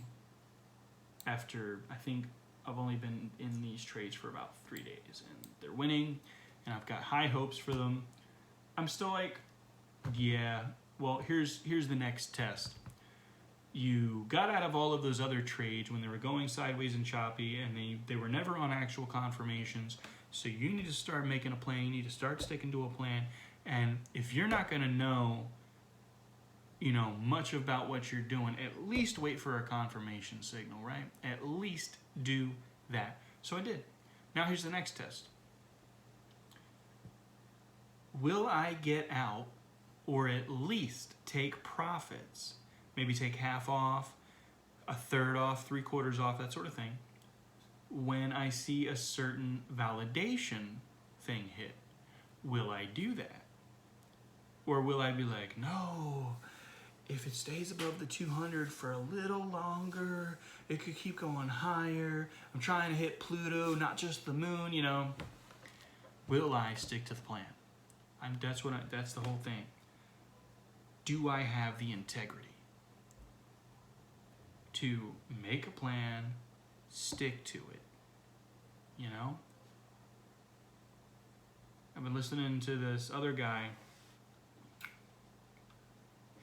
after, I think I've only been in these trades for about 3 days, and they're winning, and I've got high hopes for them. I'm still like, yeah, well, here's the next test. You got out of all of those other trades when they were going sideways and choppy, and they were never on actual confirmations, so you need to start making a plan. You need to start sticking to a plan. And if you're not going to know, you know, much about what you're doing, at least wait for a confirmation signal, right? At least do that. So I did. Now here's the next test. Will I get out or at least take profits? Maybe take half off, a third off, 3/4 off, that sort of thing, when I see a certain validation thing hit. Will I do that? Or will I be like, no, if it stays above the 200 for a little longer, it could keep going higher. I'm trying to hit Pluto, not just the moon, you know. Will I stick to the plan? That's the whole thing. Do I have the integrity to make a plan, stick to it, you know? I've been listening to this other guy.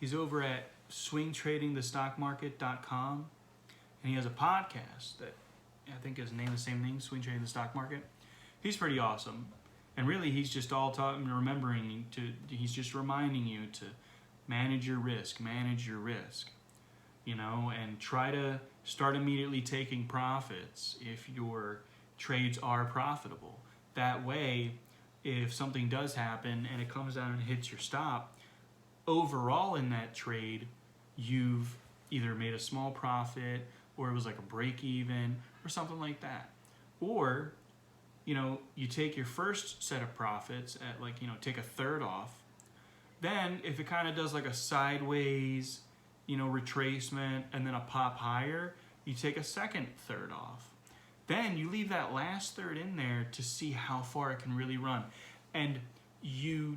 He's over at swingtradingthestockmarket.com, and he has a podcast that I think is named the same thing, Swing Trading the Stock Market. He's pretty awesome. And really, he's just all talking, he's just reminding you to manage your risk, and try to start immediately taking profits if your trades are profitable. That way, if something does happen and it comes down and hits your stop, overall in that trade, you've either made a small profit or it was like a break even or something like that. Or, you take your first set of profits at take a third off. Then if it kind of does like a sideways, retracement and then a pop higher, you take a second third off. Then you leave that last third in there to see how far it can really run. And you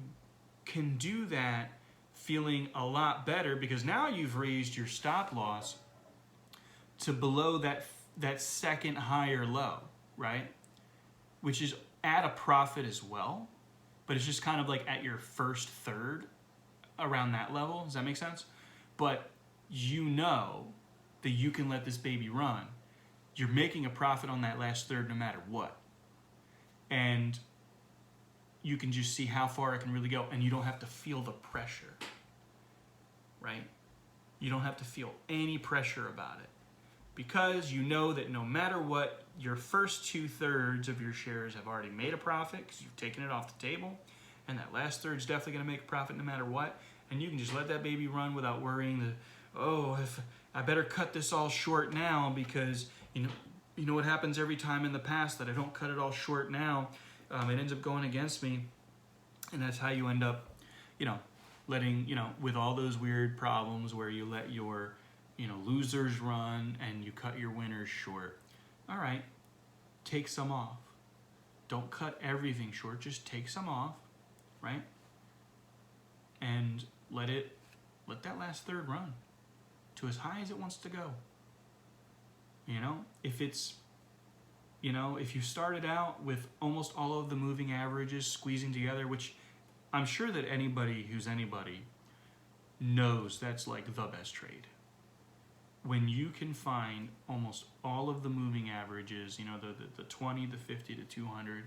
can do that feeling a lot better because now you've raised your stop loss to below that second higher low, right? Which is at a profit as well, but it's just kind of like at your first third around that level. Does that make sense? But you know that you can let this baby run. You're making a profit on that last third no matter what. And you can just see how far it can really go, and you don't have to feel the pressure, right? You don't have to feel any pressure about it because you know that no matter what, your first 2/3 of your shares have already made a profit because you've taken it off the table, and that last third's definitely going to make a profit no matter what, and you can just let that baby run without worrying that, if I better cut this all short now because you know what happens every time in the past that I don't cut it all short now, it ends up going against me, and that's how you end up, letting, with all those weird problems where you let your, losers run and you cut your winners short. All right, take some off. Don't cut everything short, just take some off, right? And let that last third run to as high as it wants to go. If it's, if you started out with almost all of the moving averages squeezing together, which I'm sure that anybody who's anybody knows that's like the best trade. When you can find almost all of the moving averages, the 20, the 50, the 200,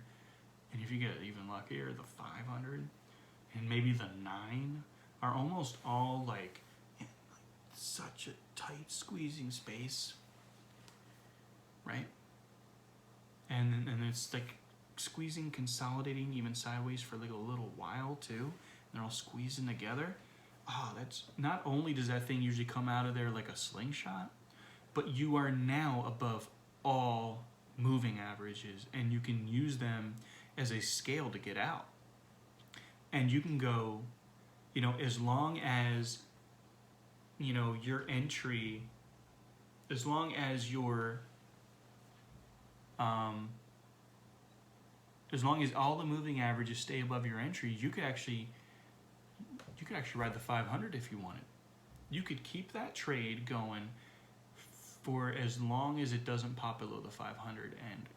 and if you get even luckier, the 500, and maybe the 9 are almost all like in such a tight squeezing space, right? And it's like squeezing, consolidating even sideways for like a little while too. They're all squeezing together. That's not only does that thing usually come out of there like a slingshot, but you are now above all moving averages and you can use them as a scale to get out. And you can go, as long as, your entry, as long as your, as long as all the moving averages stay above your entry, you could actually ride the 500 if you wanted. You could keep that trade going for as long as it doesn't pop below the 500. And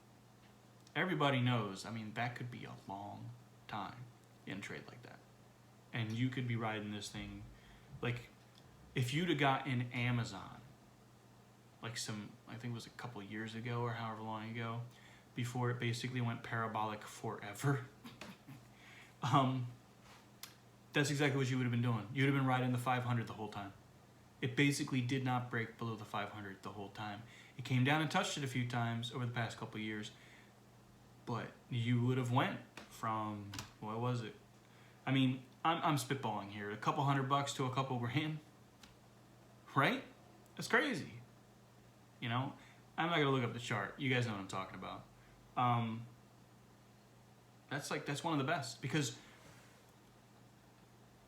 everybody knows, that could be a long time in a trade like that. And you could be riding this thing, like if you'd have got in Amazon, I think it was a couple years ago or however long ago, before it basically went parabolic forever. That's exactly what you would have been doing. You would have been riding the 500 the whole time. It basically did not break below the 500 the whole time. It came down and touched it a few times over the past couple of years, but you would have went from, what was it? I'm spitballing here. A couple $100 to a couple grand, right? That's crazy. I'm not gonna look up the chart. You guys know what I'm talking about. That's one of the best because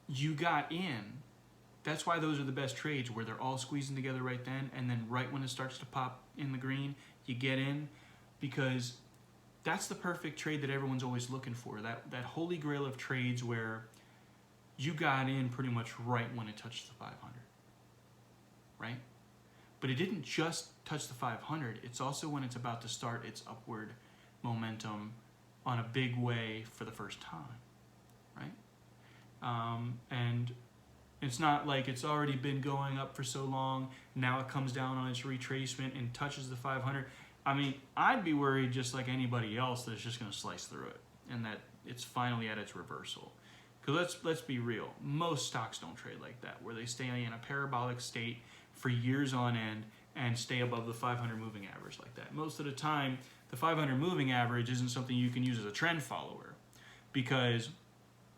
you got in. That's why those are the best trades, where they're all squeezing together right then, and then right when it starts to pop in the green, you get in, because that's the perfect trade that everyone's always looking for. That holy grail of trades where you got in pretty much right when it touched the 500, right? But it didn't just touch the 500. It's also when it's about to start its upward momentum on a big way for the first time, right? And it's not like it's already been going up for so long. Now it comes down on its retracement and touches the 500. I'd be worried just like anybody else that it's just going to slice through it and that it's finally at its reversal. Because let's be real. Most stocks don't trade like that, where they stay in a parabolic state for years on end and stay above the 500 moving average like that. Most of the time, the 500 moving average isn't something you can use as a trend follower, because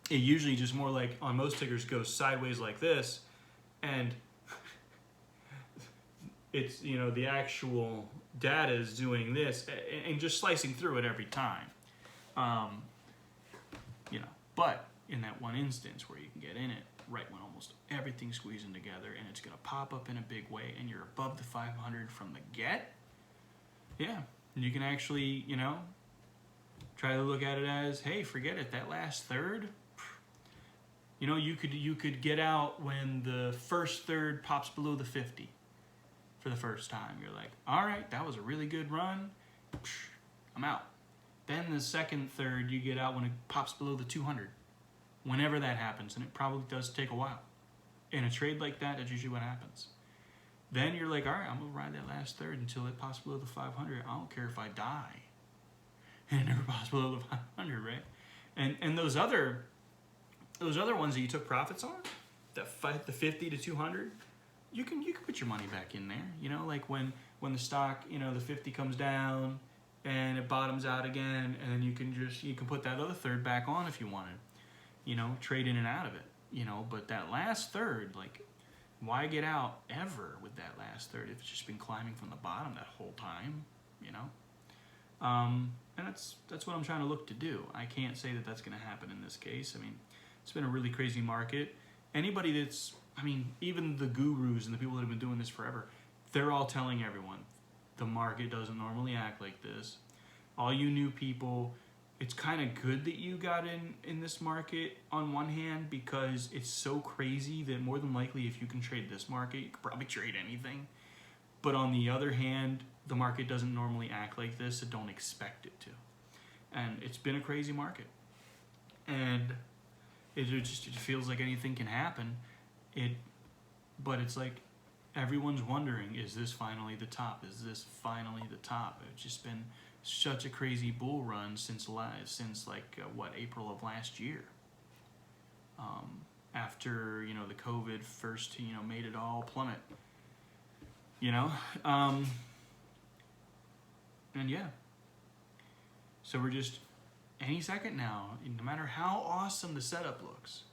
it usually just more like on most tickers goes sideways like this, and it's, you know, the actual data is doing this and just slicing through it every time. You know, but in that one instance where you can get in it right when almost everything's squeezing together and it's going to pop up in a big way and you're above the 500 from the get, yeah, you can actually, you know, try to look at it as, hey, forget it, that last third, you know, you could get out when the first third pops below the 50 for the first time. You're like, all right, that was a really good run, I'm out. Then the second third, you get out when it pops below the 200. Whenever that happens, and it probably does take a while. In a trade like that, that's usually what happens. Then you're like, all right, I'm gonna ride that last third until it pops below the 500. I don't care if I die. And it never pops below the 500, right? And those other ones that you took profits on, the 50 to 200, you can put your money back in there. You know, like when the stock, you know, the 50 comes down and it bottoms out again, and then you can put that other third back on if you wanted. You know, trade in and out of it, you know, but that last third, like, why get out ever with that last third if it's just been climbing from the bottom that whole time, you know? And that's what I'm trying to look to do. I can't say that that's going to happen in this case. I mean, it's been a really crazy market. Anybody that's, I mean, even the gurus and the people that have been doing this forever, they're all telling everyone the market doesn't normally act like this. All you new people, it's kind of good that you got in this market on one hand, because it's so crazy that more than likely if you can trade this market, you could probably trade anything. But on the other hand, the market doesn't normally act like this, so don't expect it to. And it's been a crazy market. And it feels like anything can happen. But it's like everyone's wondering, is this finally the top? Is this finally the top? It's just been such a crazy bull run since April of last year. After, you know, the COVID first, you know, made it all plummet. You know, and yeah. So we're just any second now. No matter how awesome the setup looks,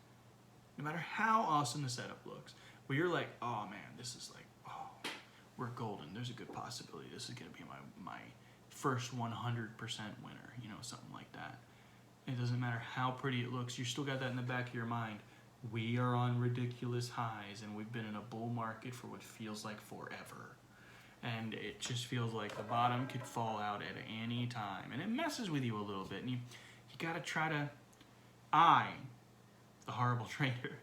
where you're like, oh man, this is like, oh, we're golden. There's a good possibility this is gonna be my first 100% winner, you know, something like that. It doesn't matter how pretty it looks, you still got that in the back of your mind. We are on ridiculous highs, and we've been in a bull market for what feels like forever. And it just feels like the bottom could fall out at any time. And it messes with you a little bit, and you gotta try to, the horrible trader,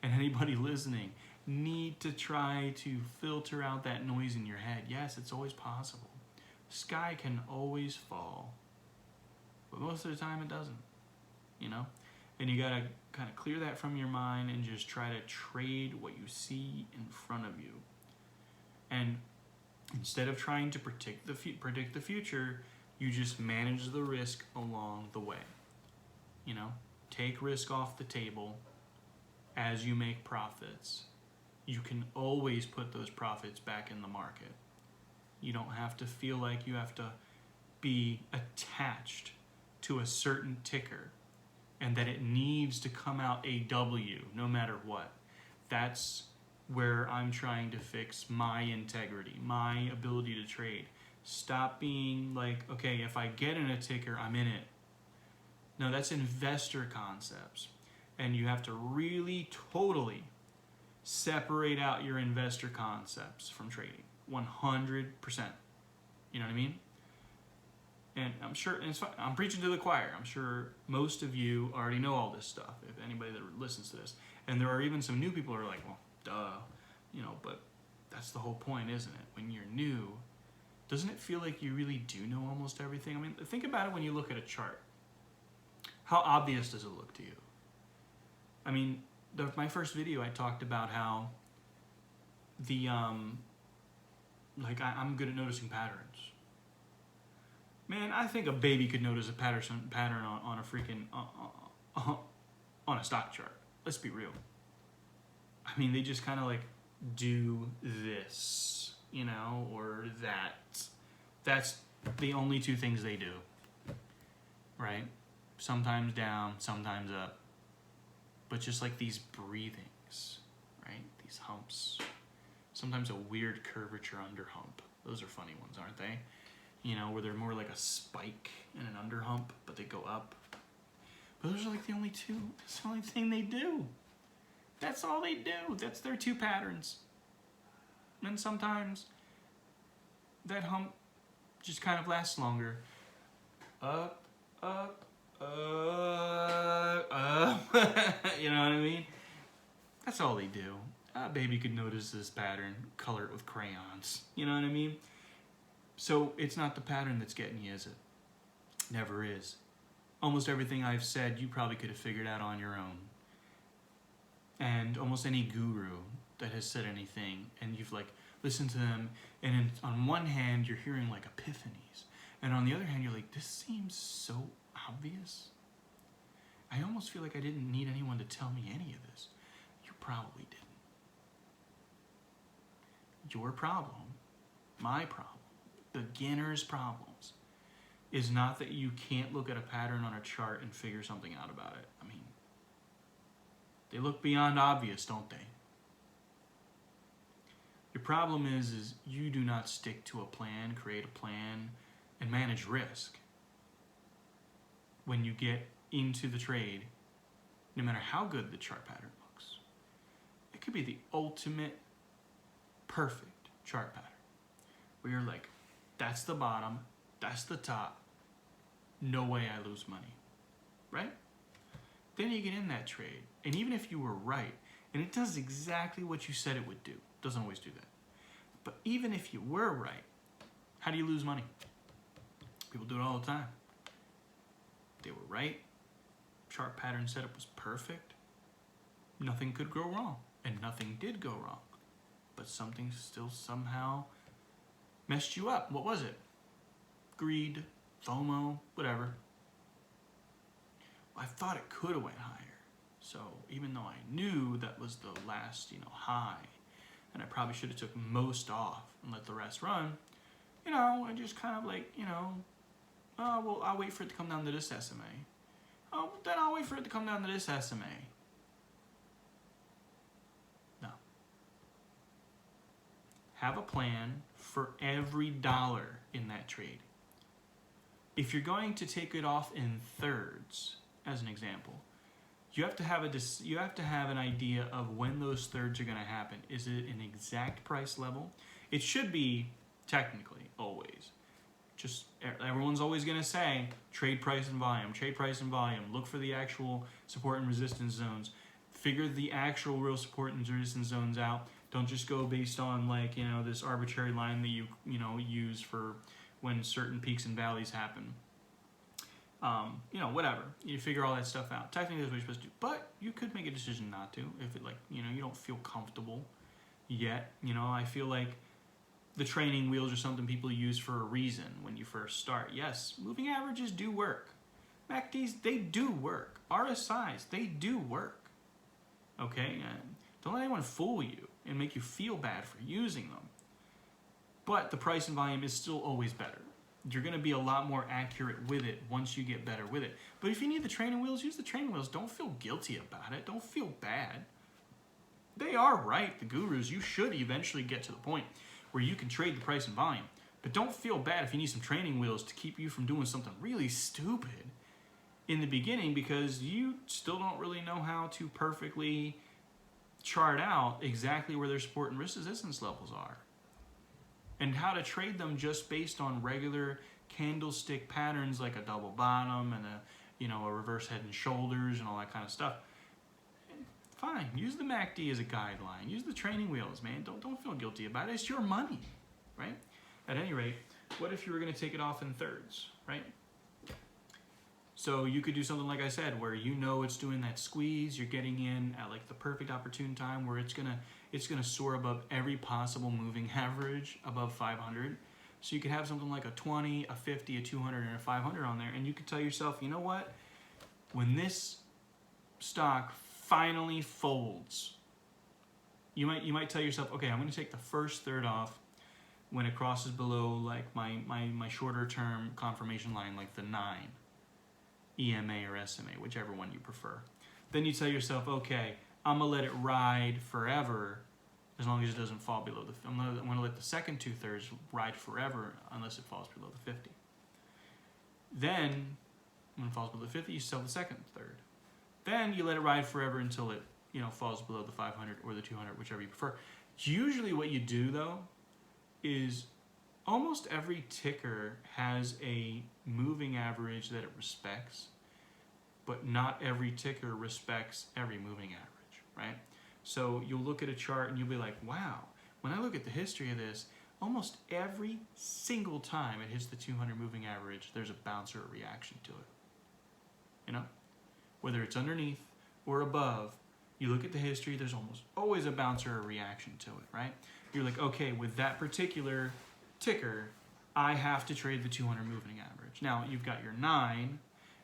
and anybody listening, need to try to filter out that noise in your head. Yes, it's always possible. Sky can always fall, but most of the time it doesn't, you know? And you gotta kind of clear that from your mind and just try to trade what you see in front of you. And instead of trying to predict the future, you just manage the risk along the way. You know, take risk off the table as you make profits. You can always put those profits back in the market. You don't have to feel like you have to be attached to a certain ticker and that it needs to come out a W no matter what. That's where I'm trying to fix my integrity, my ability to trade. Stop being like, okay, if I get in a ticker, I'm in it. No, that's investor concepts. And you have to really totally separate out your investor concepts from trading. 100%. You know what I mean? And I'm sure, and it's fine, I'm preaching to the choir. I'm sure most of you already know all this stuff, if anybody that listens to this. And there are even some new people who are like, well, duh, you know, but that's the whole point, isn't it? When you're new, doesn't it feel like you really do know almost everything? I mean, think about it when you look at a chart. How obvious does it look to you? I mean, my first video, I talked about how I'm good at noticing patterns. Man, I think a baby could notice a pattern on a freaking on a stock chart. Let's be real. I mean, they just kind of like do this, you know, or that. That's the only two things they do, right? Sometimes down, sometimes up. But just like these breathings, right? These humps. Sometimes a weird curvature under hump. Those are funny ones, aren't they? You know, where they're more like a spike and an under hump, but they go up. But those are like the only two. That's the only thing they do. That's all they do. That's their two patterns. And sometimes that hump just kind of lasts longer. Up, up, up. You know what I mean? That's all they do. Baby could notice this pattern, color it with crayons. You know what I mean? So it's not the pattern that's getting you, is it? Never is. Almost everything I've said, you probably could have figured out on your own. And almost any guru that has said anything, and you've like listened to them, and on one hand, you're hearing like epiphanies. And on the other hand, you're like, this seems so obvious. I almost feel like I didn't need anyone to tell me any of this. You probably didn't. Your problem, my problem, beginner's problems, is not that you can't look at a pattern on a chart and figure something out about it. I mean, they look beyond obvious, don't they? Your problem is you do not stick to a plan, create a plan, and manage risk. When you get into the trade, no matter how good the chart pattern looks, it could be the ultimate perfect chart pattern where you're like, that's the bottom, that's the top, no way I lose money, right? Then you get in that trade, and even if you were right, and it does exactly what you said it would do, it doesn't always do that, but even if you were right, how do you lose money? People do it all the time. They were right, chart pattern setup was perfect, nothing could go wrong, and nothing did go wrong, but something still somehow messed you up. What was it? Greed, FOMO, whatever. I thought it could have went higher. So even though I knew that was the last, high, and I probably should have took most off and let the rest run, I just kind of like, oh, well, I'll wait for it to come down to this SMA. Oh, then I'll wait for it to come down to this SMA. No. Have a plan for every dollar in that trade. If you're going to take it off in thirds, as an example, you have to have an idea of when those thirds are going to happen. Is it an exact price level? It should be technically always. Just everyone's always going to say trade price and volume, trade price and volume. Look for the actual support and resistance zones. Figure the actual real support and resistance zones out. Don't just go based on this arbitrary line that you use for when certain peaks and valleys happen. Whatever. You figure all that stuff out. Technically, that's what you're supposed to do. But you could make a decision not to if it you don't feel comfortable yet. I feel like the training wheels are something people use for a reason when you first start. Yes, moving averages do work. MACDs, they do work. RSIs, they do work. Okay? Don't let anyone fool you and make you feel bad for using them. But the price and volume is still always better. You're going to be a lot more accurate with it once you get better with it. But if you need the training wheels, use the training wheels. Don't feel guilty about it. Don't feel bad. They are right, the gurus. You should eventually get to the point where you can trade the price and volume. But don't feel bad if you need some training wheels to keep you from doing something really stupid in the beginning, because you still don't really know how to perfectly chart out exactly where their support and resistance levels are, and how to trade them just based on regular candlestick patterns like a double bottom and a reverse head and shoulders and all that kind of stuff. Fine, use the MACD as a guideline. Use the training wheels, man. Don't feel guilty about it. It's your money, right? At any rate, what if you were going to take it off in thirds, right? So you could do something like I said, where it's doing that squeeze. You're getting in at the perfect opportune time where it's gonna soar above every possible moving average above 500. So you could have something like a 20, a 50, a 200, and a 500 on there, and you could tell yourself, you know what? When this stock finally folds, you might tell yourself, okay, I'm going to take the first third off when it crosses below like my shorter term confirmation line, like the 9, EMA or SMA, whichever one you prefer. Then you tell yourself, okay, I'm going to let it ride forever as long as it doesn't fall below the, I'm going to let the second 2/3 ride forever unless it falls below the 50. Then, when it falls below the 50, you sell the second third. Then you let it ride forever until it, falls below the 500 or the 200, whichever you prefer. Usually what you do though is almost every ticker has a moving average that it respects, but not every ticker respects every moving average, right? So you'll look at a chart and you'll be like, wow, when I look at the history of this, almost every single time it hits the 200 moving average, there's a bounce or a reaction to it. Whether it's underneath or above, you look at the history, there's almost always a bounce or a reaction to it, right? You're like, okay, with that particular ticker, I have to trade the 200 moving average. Now, you've got your 9,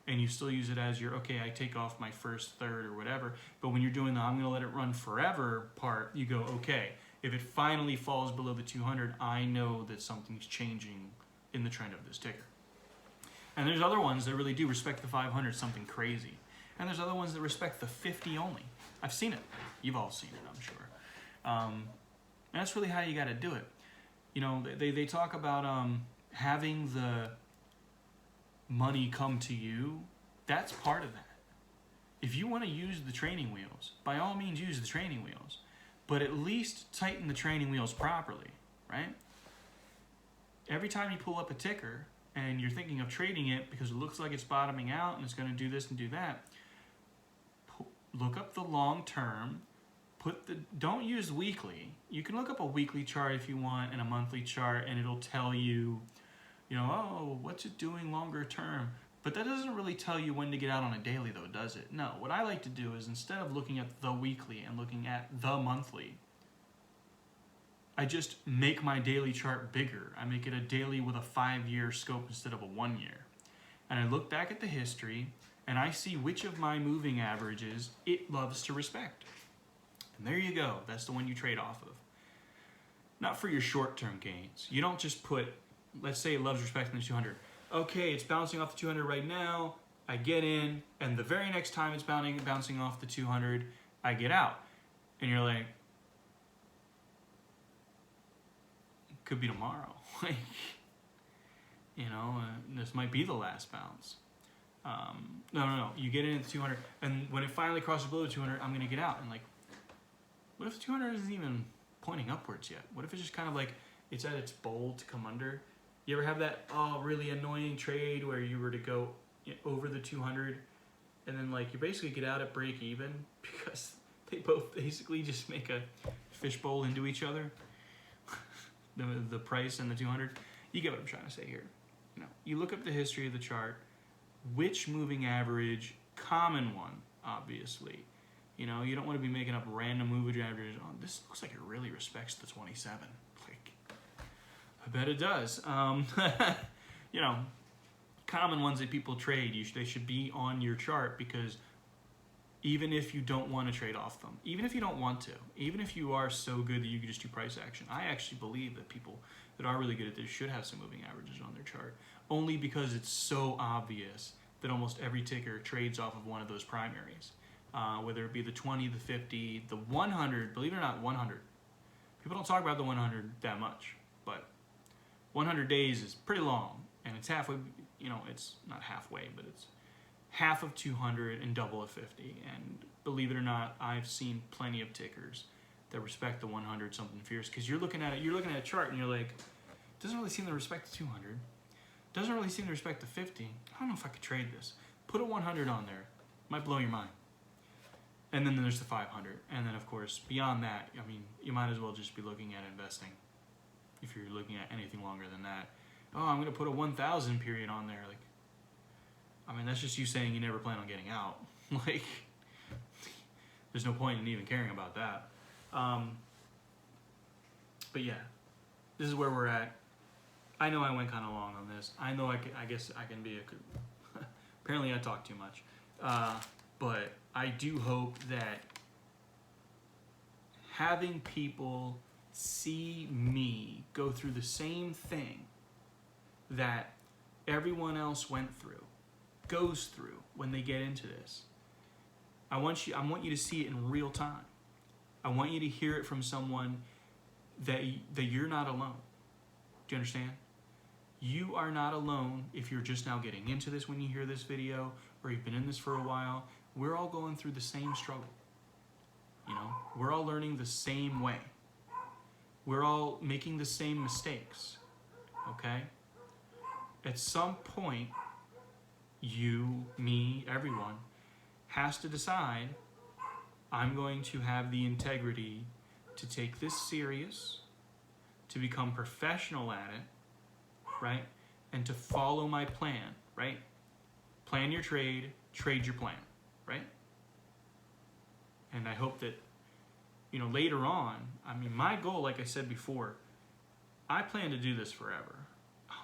and you still use it as your, okay, I take off my first third or whatever, but when you're doing the I'm going to let it run forever part, you go, okay, if it finally falls below the 200, I know that something's changing in the trend of this ticker. And there's other ones that really do respect the 500, something crazy. And there's other ones that respect the 50 only. I've seen it. You've all seen it, I'm sure. And that's really how you got to do it. They talk about having the money come to you. That's part of that. If you want to use the training wheels, by all means use the training wheels. But at least tighten the training wheels properly, right? Every time you pull up a ticker and you're thinking of trading it because it looks like it's bottoming out and it's going to do this and do that, look up the long term. Don't use weekly. You can look up a weekly chart if you want and a monthly chart, and it'll tell you, oh, what's it doing longer term? But that doesn't really tell you when to get out on a daily though, does it? No, what I like to do is instead of looking at the weekly and looking at the monthly, I just make my daily chart bigger. I make it a daily with a 5-year scope instead of a 1 year. And I look back at the history and I see which of my moving averages it loves to respect. And there you go. That's the one you trade off of. Not for your short-term gains. You don't just put, let's say it loves respecting the 200. Okay, it's bouncing off the 200 right now, I get in, and the very next time it's bouncing off the 200, I get out. And you're like, it could be tomorrow. This might be the last bounce. No. You get in at the 200, and when it finally crosses below the 200, I'm going to get out. And what if the 200 isn't even pointing upwards yet? What if it's just kind of like it's at its bowl to come under? You ever have that really annoying trade where you were to go over the 200 and then you basically get out at break even because they both basically just make a fishbowl into each other? the price and the 200. You get what I'm trying to say here. You look up the history of the chart, which moving average, common one, obviously. You don't want to be making up random moving averages. Oh, this looks like it really respects the 27. I bet it does. Common ones that people trade, they should be on your chart, because even if you don't want to trade off them, even if you don't want to, even if you are so good that you can just do price action, I actually believe that people that are really good at this should have some moving averages on their chart, only because it's so obvious that almost every ticker trades off of one of those primaries, whether it be the 20, the 50, the 100. Believe it or not, 100. People don't talk about the 100 that much, but 100 days is pretty long, and it's halfway, it's not halfway, but it's half of 200 and double of 50. And believe it or not, I've seen plenty of tickers that respect the 100 something fierce, because you're looking at a chart and you're like, doesn't really seem to respect the 200, doesn't really seem to respect the 50. I don't know if I could trade this. Put a 100 on there, might blow your mind. And then there's the 500, and then of course beyond that, you might as well just be looking at investing. If you're looking at anything longer than that, I'm going to put a 1,000 period on there. That's just you saying you never plan on getting out. There's no point in even caring about that. But yeah, this is where we're at. I know I went kind of long on this. I know I guess I can be apparently I talk too much. But I do hope that having people see me go through the same thing that everyone else goes through when they get into this. I want you to see it in real time. I want you to hear it from someone that you're not alone. Do you understand? You are not alone if you're just now getting into this when you hear this video, or you've been in this for a while. We're all going through the same struggle. You know, we're all learning the same way. We're all making the same mistakes, okay? At some point, you, me, everyone, has to decide, I'm going to have the integrity to take this serious, to become professional at it, right? And to follow my plan, right? Plan your trade, trade your plan, right? And I hope that, you know, later on, I mean, my goal, like I said before, I plan to do this forever.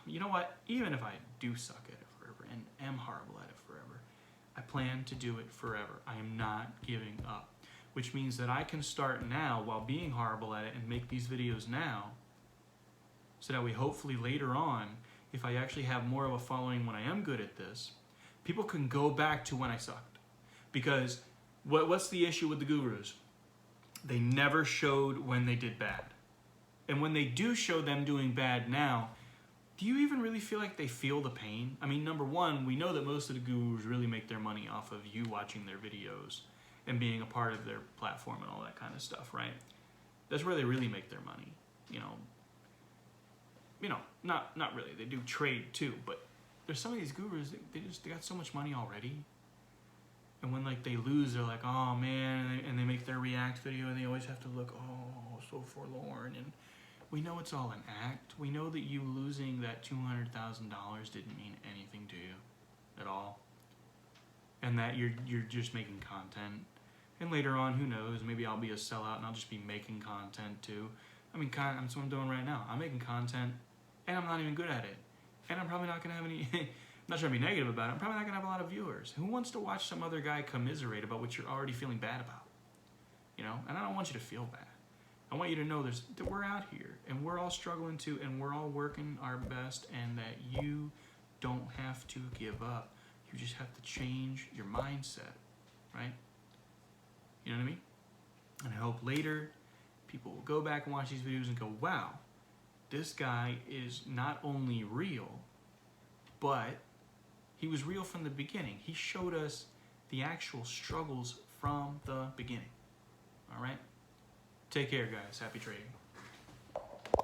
You know what? Even if I do suck at it forever and am horrible at it forever, I plan to do it forever. I am not giving up, which means that I can start now while being horrible at it and make these videos now, so that way hopefully later on, if I actually have more of a following when I am good at this, people can go back to when I sucked. Because what's the issue with the gurus? They never showed when they did bad. And when they do show them doing bad now, do you even really feel like they feel the pain? I mean, number one, we know that most of the gurus really make their money off of you watching their videos and being a part of their platform and all that kind of stuff, right? That's where they really make their money. You know, not really. They do trade too, but there's some of these gurus, they got so much money already. And when like they lose, they're like, oh man, and they make their react video and they always have to look, oh, so forlorn. And we know it's all an act. We know that you losing that $200,000 didn't mean anything to you at all. And that you're just making content. And later on, who knows, maybe I'll be a sellout and I'll just be making content too. I mean, that's what I'm doing right now. I'm making content and I'm not even good at it. And I'm probably not gonna have any, I'm not trying to be negative about it, I'm probably not gonna have a lot of viewers. Who wants to watch some other guy commiserate about what you're already feeling bad about? You know, and I don't want you to feel bad. I want you to know that we're out here and we're all struggling too, and we're all working our best, and that you don't have to give up. You just have to change your mindset, right? You know what I mean? And I hope later people will go back and watch these videos and go, wow, this guy is not only real, but he was real from the beginning. He showed us the actual struggles from the beginning. All right? Take care, guys. Happy trading.